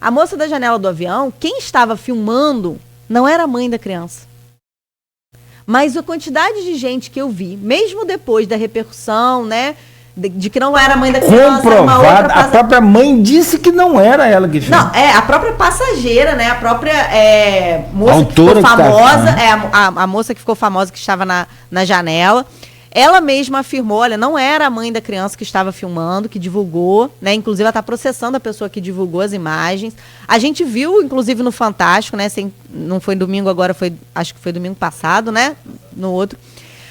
A: A moça da janela do avião, quem estava filmando não era a mãe da criança. Mas a quantidade de gente que eu vi, mesmo depois da repercussão, né, de que não era a mãe da criança,
B: comprovada, a própria mãe disse que não era ela que fez.
A: Não, a própria passageira, né, a própria moça
B: autora
A: que ficou famosa, a moça que ficou famosa que estava na janela, ela mesma afirmou, olha, não era a mãe da criança que estava filmando, que divulgou, né? Inclusive ela está processando a pessoa que divulgou as imagens. A gente viu, inclusive, no Fantástico, né? Não foi domingo agora, acho que foi domingo passado, né? No outro.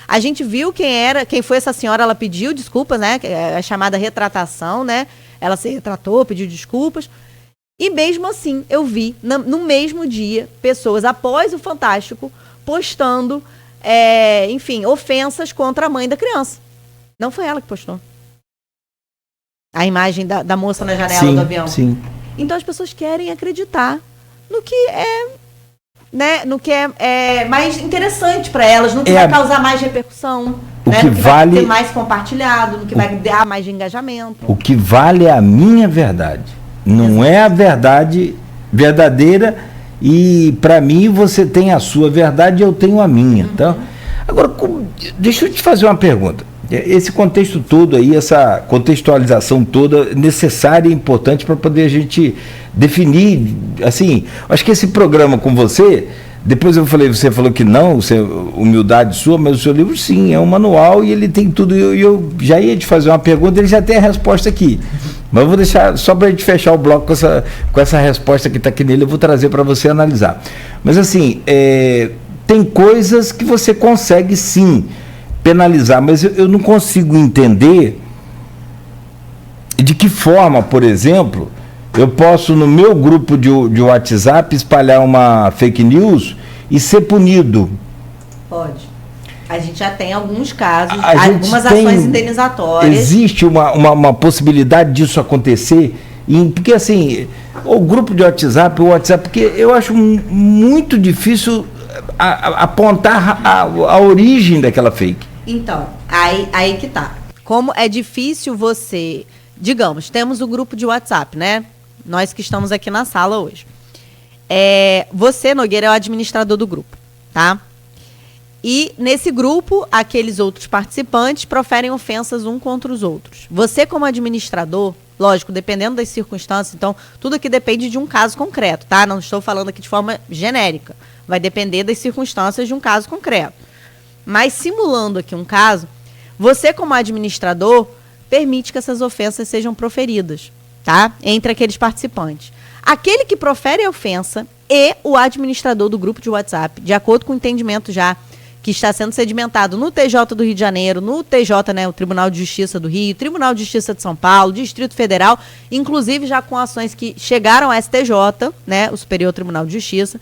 A: A gente viu quem foi essa senhora, ela pediu desculpas, né? A chamada retratação, né? Ela se retratou, pediu desculpas. E mesmo assim, eu vi, no mesmo dia, pessoas após o Fantástico postando enfim, ofensas contra a mãe da criança. Não foi ela que postou. A imagem da moça na janela do avião.
B: Sim.
A: Então as pessoas querem acreditar no que né, no que é mais interessante para elas, no que vai causar mais repercussão, no que vai ser mais compartilhado, no que vai dar mais de engajamento.
B: O que vale é a minha verdade. Não é a verdade verdadeira. E para mim você tem a sua verdade e eu tenho a minha. Então, agora, deixa eu te fazer uma pergunta. Esse contexto todo aí, essa contextualização toda necessária e importante para poder a gente definir, assim, acho que esse programa com você, depois você falou que não, humildade sua, mas o seu livro sim, é um manual e ele tem tudo, e eu já ia te fazer uma pergunta, ele já tem a resposta aqui. Mas eu vou deixar, só para a gente fechar o bloco com essa resposta que está aqui nele, eu vou trazer para você analisar. Mas assim, tem coisas que você consegue sim penalizar, mas eu não consigo entender de que forma, por exemplo, eu posso no meu grupo de WhatsApp espalhar uma fake news e ser punido.
A: Pode. A gente já tem alguns casos, algumas ações indenizatórias.
B: Existe uma possibilidade disso acontecer? Porque assim, o grupo de WhatsApp, porque eu acho muito difícil apontar a origem daquela fake.
A: Então, aí que tá. Como é difícil você... Digamos, temos o grupo de WhatsApp, né? Nós que estamos aqui na sala hoje. Você, Nogueira, é o administrador do grupo, tá? E nesse grupo, aqueles outros participantes proferem ofensas uns contra os outros. Você, como administrador, lógico, dependendo das circunstâncias, então, tudo aqui depende de um caso concreto, tá? Não estou falando aqui de forma genérica. Vai depender das circunstâncias de um caso concreto. Mas, simulando aqui um caso, você, como administrador, permite que essas ofensas sejam proferidas, tá? Entre aqueles participantes. Aquele que profere a ofensa e o administrador do grupo de WhatsApp, de acordo com o entendimento já que está sendo sedimentado no TJ do Rio de Janeiro, no TJ, né, o Tribunal de Justiça do Rio, Tribunal de Justiça de São Paulo, Distrito Federal, inclusive já com ações que chegaram ao STJ, né, o Superior Tribunal de Justiça,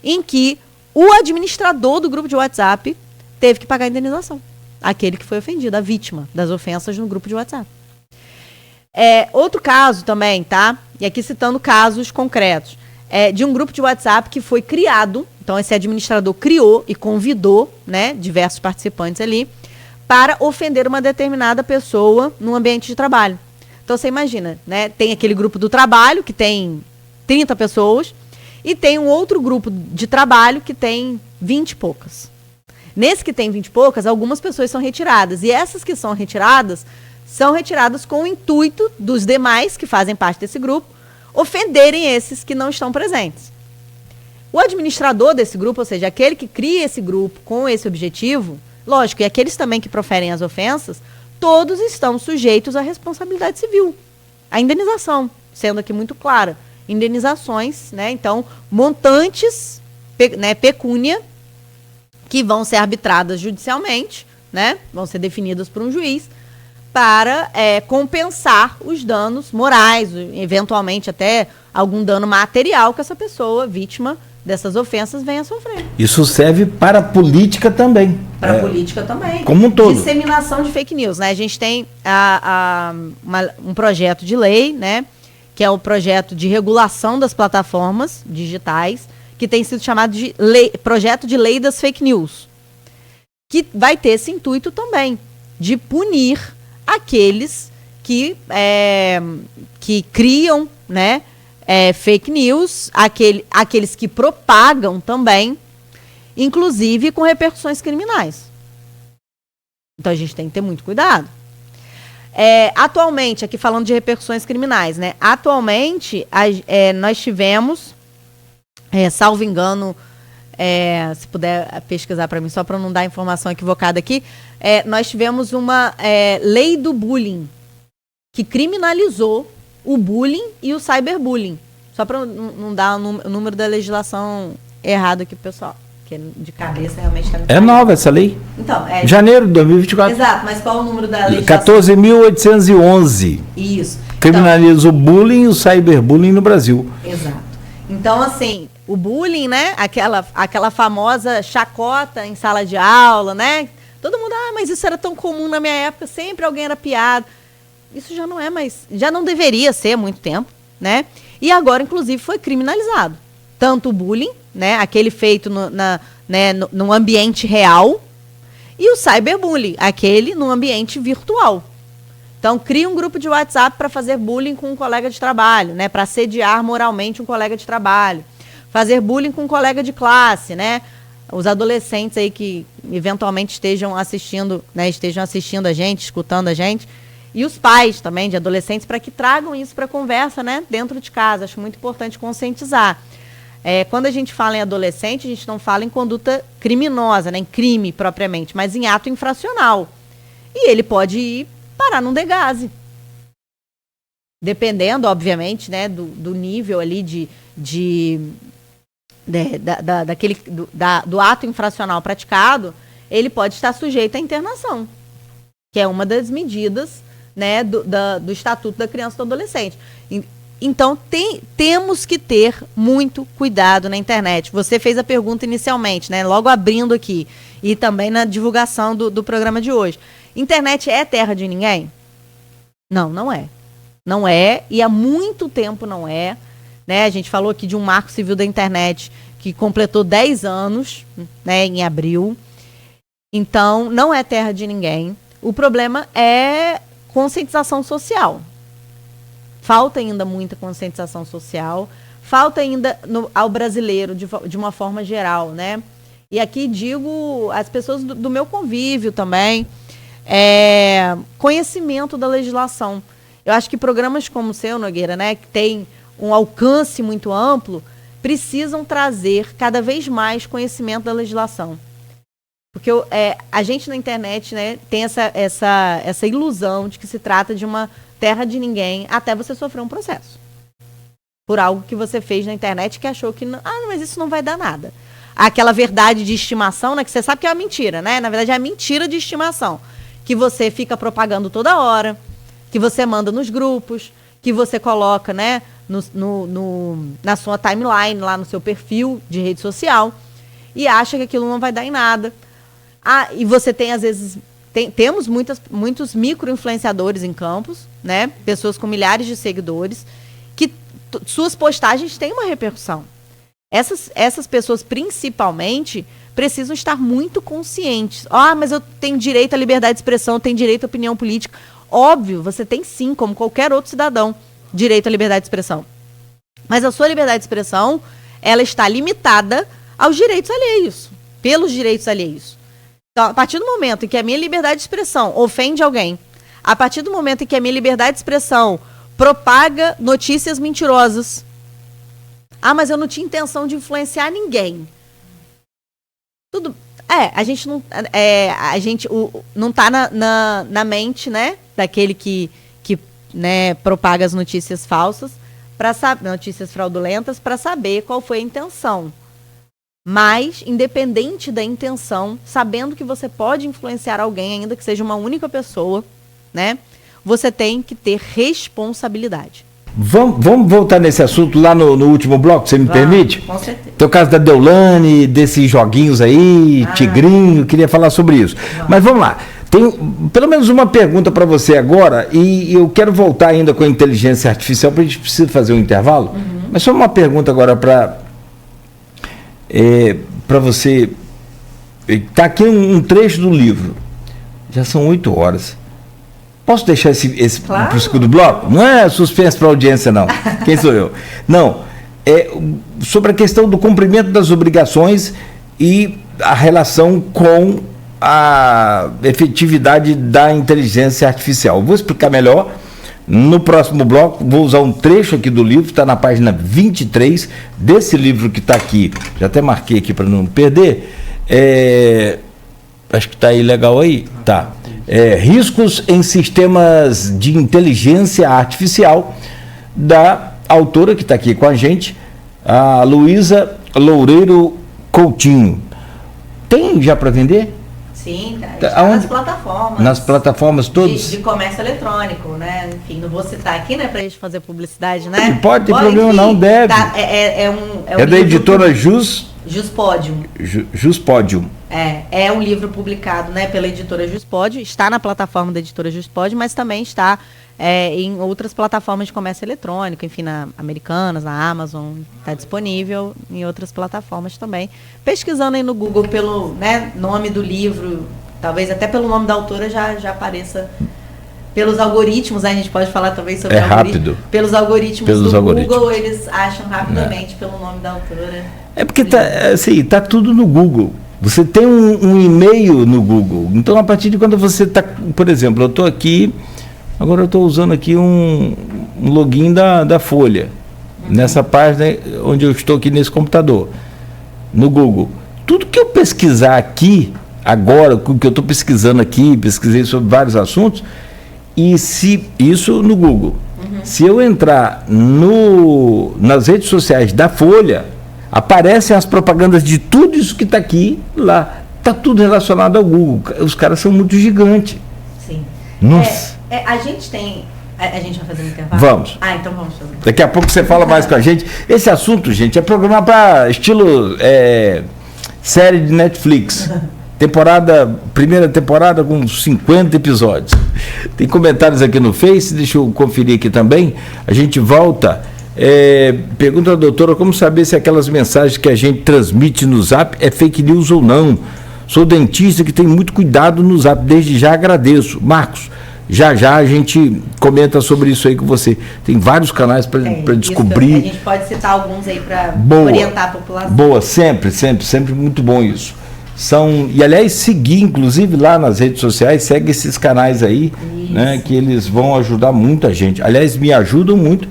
A: em que o administrador do grupo de WhatsApp teve que pagar a indenização. Aquele que foi ofendido, a vítima das ofensas no grupo de WhatsApp. Outro caso também, tá? E aqui citando casos concretos. De um grupo de WhatsApp que foi criado, então esse administrador criou e convidou, né, diversos participantes ali, para ofender uma determinada pessoa no ambiente de trabalho. Então você imagina, né, tem aquele grupo do trabalho que tem 30 pessoas e tem um outro grupo de trabalho que tem 20 e poucas. Nesse que tem 20 e poucas, algumas pessoas são retiradas. E essas que são retiradas com o intuito dos demais que fazem parte desse grupo ofenderem esses que não estão presentes. O administrador desse grupo, ou seja, aquele que cria esse grupo com esse objetivo, lógico, e aqueles também que proferem as ofensas, todos estão sujeitos à responsabilidade civil. A indenização, sendo aqui muito clara. Indenizações, né? Então, montantes, pecúnia, que vão ser arbitradas judicialmente, né? Vão ser definidas por um juiz, para compensar os danos morais, eventualmente até algum dano material que essa pessoa, vítima, dessas ofensas venha a sofrer.
B: Isso serve para a política também.
A: Para a política também.
B: Como um todo.
A: Disseminação de fake news, né? A gente tem um projeto de lei, né? Que é o projeto de regulação das plataformas digitais, que tem sido chamado de projeto de lei das fake news, que vai ter esse intuito também de punir aqueles que criam, né, fake news, aqueles que propagam também, inclusive com repercussões criminais. Então a gente tem que ter muito cuidado. Atualmente, aqui falando de repercussões criminais, né? Atualmente, nós tivemos, salvo engano, se puder pesquisar para mim, só para não dar informação equivocada aqui, nós tivemos uma lei do bullying, que criminalizou o bullying e o cyberbullying. Só para não dar o número da legislação errado aqui, pessoal. Que de cabeça realmente está...
B: É nova essa lei?
A: Então,
B: janeiro de 2024.
A: Exato, mas qual o número da legislação?
B: 14.811.
A: Isso.
B: Criminaliza o bullying e o cyberbullying no Brasil.
A: Exato. Então, assim, o bullying, né? Aquela famosa chacota em sala de aula, né? Todo mundo, mas isso era tão comum na minha época, sempre alguém era piada. Isso já não é mais, já não deveria ser há muito tempo, né? E agora, inclusive, foi criminalizado. Tanto o bullying, né? Aquele feito no ambiente real, e o cyberbullying, aquele no ambiente virtual. Então, cria um grupo de WhatsApp para fazer bullying com um colega de trabalho, né? Para assediar moralmente um colega de trabalho. Fazer bullying com um colega de classe, né? Os adolescentes aí que eventualmente estejam assistindo, né? Estejam assistindo a gente, escutando a gente. E os pais também de adolescentes, para que tragam isso para a conversa, né? Dentro de casa. Acho muito importante conscientizar. Quando a gente fala em adolescente, a gente não fala em conduta criminosa, né? Em crime propriamente, mas em ato infracional. E ele pode ir parar num degase. Dependendo, obviamente, né, do nível ali do ato infracional praticado, ele pode estar sujeito à internação, que é uma das medidas, né, do Estatuto da Criança e do Adolescente. Então, temos que ter muito cuidado na internet. Você fez a pergunta inicialmente, né, logo abrindo aqui, e também na divulgação do programa de hoje. Internet é terra de ninguém? Não, não é. Não é, e há muito tempo não é. Né? A gente falou aqui de um marco civil da internet que completou 10 anos, né, em abril. Então, não é terra de ninguém. O problema é conscientização social. Falta ainda muita conscientização social, falta ainda ao brasileiro de uma forma geral, né? E aqui digo as pessoas do meu convívio também, conhecimento da legislação. Eu acho que programas como o seu, Nogueira, né, que tem um alcance muito amplo, precisam trazer cada vez mais conhecimento da legislação. Porque a gente na internet, né, tem essa ilusão de que se trata de uma terra de ninguém até você sofrer um processo. Por algo que você fez na internet que achou que... mas isso não vai dar nada. Aquela verdade de estimação, né, que você sabe que é uma mentira, né? Na verdade, é a mentira de estimação. Que você fica propagando toda hora, que você manda nos grupos, que você coloca, né, na sua timeline, lá no seu perfil de rede social, e acha que aquilo não vai dar em nada. E você tem, às vezes... Temos muitos micro-influenciadores em Campos, né? Pessoas com milhares de seguidores, que suas postagens têm uma repercussão. Essas pessoas, principalmente, precisam estar muito conscientes. Mas eu tenho direito à liberdade de expressão, eu tenho direito à opinião política. Óbvio, você tem sim, como qualquer outro cidadão, direito à liberdade de expressão. Mas a sua liberdade de expressão, ela está limitada aos direitos alheios, pelos direitos alheios. Então, a partir do momento em que a minha liberdade de expressão ofende alguém, a partir do momento em que a minha liberdade de expressão propaga notícias mentirosas, mas eu não tinha intenção de influenciar ninguém. A gente não está na mente, né, daquele que né, propaga as notícias falsas, notícias fraudulentas, para saber qual foi a intenção. Mas, independente da intenção, sabendo que você pode influenciar alguém, ainda que seja uma única pessoa, né? Você tem que ter responsabilidade.
B: Vamos voltar nesse assunto lá no último bloco, você me permite?
A: Com certeza.
B: Tem o caso da Deolane, desses joguinhos aí, Tigrinho, queria falar sobre isso. Mas vamos lá. Tem pelo menos uma pergunta para você agora, e eu quero voltar ainda com a inteligência artificial, porque a gente precisa fazer um intervalo. Mas só uma pergunta agora para você. Está aqui um trecho do livro. Já são 8 horas. Posso deixar esse
A: claro.
B: Para o segundo bloco? Não é suspense para a audiência, não. Quem sou eu? Não. É sobre a questão do cumprimento das obrigações e a relação com a efetividade da inteligência artificial. Vou explicar melhor no próximo bloco. Vou usar um trecho aqui do livro, está na página 23 desse livro que está aqui. Já até marquei aqui para não perder. Acho que está aí legal aí. Tá. Riscos em sistemas de inteligência artificial, da autora que está aqui com a gente, a Luísa Loureiro Coutinho. Tem já para vender?
A: Sim, está nas plataformas.
B: Nas plataformas todas?
A: De comércio eletrônico, né? Enfim, não vou citar aqui, né, para a gente fazer publicidade, né?
B: Pode ter problema, enfim, não deve.
A: Tá,
B: é da editora Juspodium. Juspodium.
A: É um livro publicado, né, pela editora Juspodium, está na plataforma da editora Juspodium, mas também está em outras plataformas de comércio eletrônico, enfim, na Americanas, na Amazon, está disponível em outras plataformas também. Pesquisando aí no Google pelo, né, nome do livro, talvez até pelo nome da autora já apareça. Pelos algoritmos, a gente pode falar também sobre
B: rápido.
A: Pelos algoritmos do Google, eles acham rapidamente pelo nome da autora.
B: Porque tá tudo no Google. Você tem um e-mail no Google. Então, a partir de quando você está, por exemplo, eu estou aqui, agora eu estou usando aqui um login da Folha, nessa página onde eu estou aqui nesse computador, no Google. Tudo que eu pesquisar aqui, agora, o que eu estou pesquisando aqui, pesquisei sobre vários assuntos, e se isso no Google. Se eu entrar nas redes sociais da Folha, aparecem as propagandas de tudo isso que está aqui, lá. Está tudo relacionado ao Google. Os caras são muito gigantes.
A: Sim.
B: Nossa.
A: A gente tem... A gente vai fazer um intervalo?
B: Vamos.
A: Então vamos fazer.
B: Daqui a pouco você fala mais com a gente. Esse assunto, gente, é programar para estilo série de Netflix. Primeira temporada com 50 episódios. Tem comentários aqui no Face, deixa eu conferir aqui também. A gente volta. Pergunta a doutora, como saber se aquelas mensagens que a gente transmite no Zap é fake news ou não? Sou dentista que tem muito cuidado no Zap, desde já agradeço. Marcos, já a gente comenta sobre isso aí com você. Tem vários canais para descobrir.
A: A gente pode citar alguns aí para orientar a população.
B: Boa, sempre muito bom isso. E aliás, seguir, inclusive lá nas redes sociais, segue esses canais aí, né, que eles vão ajudar muito a gente. Aliás, me ajudam muito.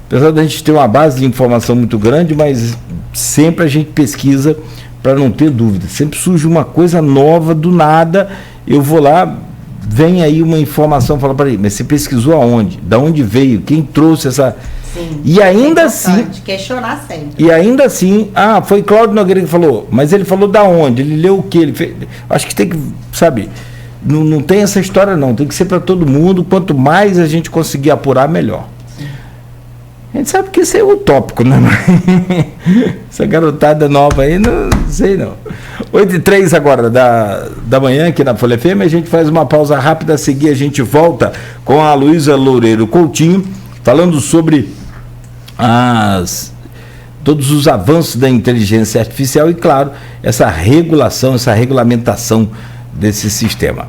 B: Apesar da gente ter uma base de informação muito grande, mas sempre a gente pesquisa para não ter dúvida. Sempre surge uma coisa nova do nada, eu vou lá, vem aí uma informação, fala para ele, mas você pesquisou aonde? Da onde veio? Quem trouxe essa...
A: Sim,
B: e ainda assim...
A: questionar sempre.
B: E ainda assim, foi Cláudio Nogueira que falou, mas ele falou da onde? Ele leu o quê? Ele fez, acho que tem que, sabe, não tem essa história não, tem que ser para todo mundo, quanto mais a gente conseguir apurar, melhor. A gente sabe que isso é utópico, né? Essa garotada nova aí, não sei não. 8h03 agora da manhã, aqui na Folha FM, a gente faz uma pausa rápida, a seguir a gente volta com a Luísa Loureiro Coutinho, falando sobre todos os avanços da inteligência artificial e, claro, essa regulação, essa regulamentação desse sistema.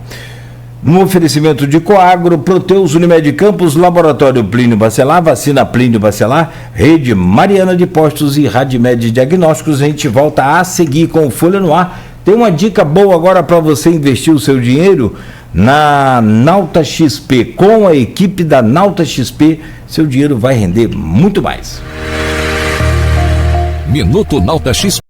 B: No oferecimento de Coagro, Proteus, Unimed Campos, Laboratório Plínio Bacelar, Vacina Plínio Bacelar, Rede Mariana de Postos e Radmed Diagnósticos. A gente volta a seguir com o Folha no Ar. Tem uma dica boa agora para você investir o seu dinheiro na Nauta XP. Com a equipe da Nauta XP, seu dinheiro vai render muito mais.
C: Minuto Nauta XP.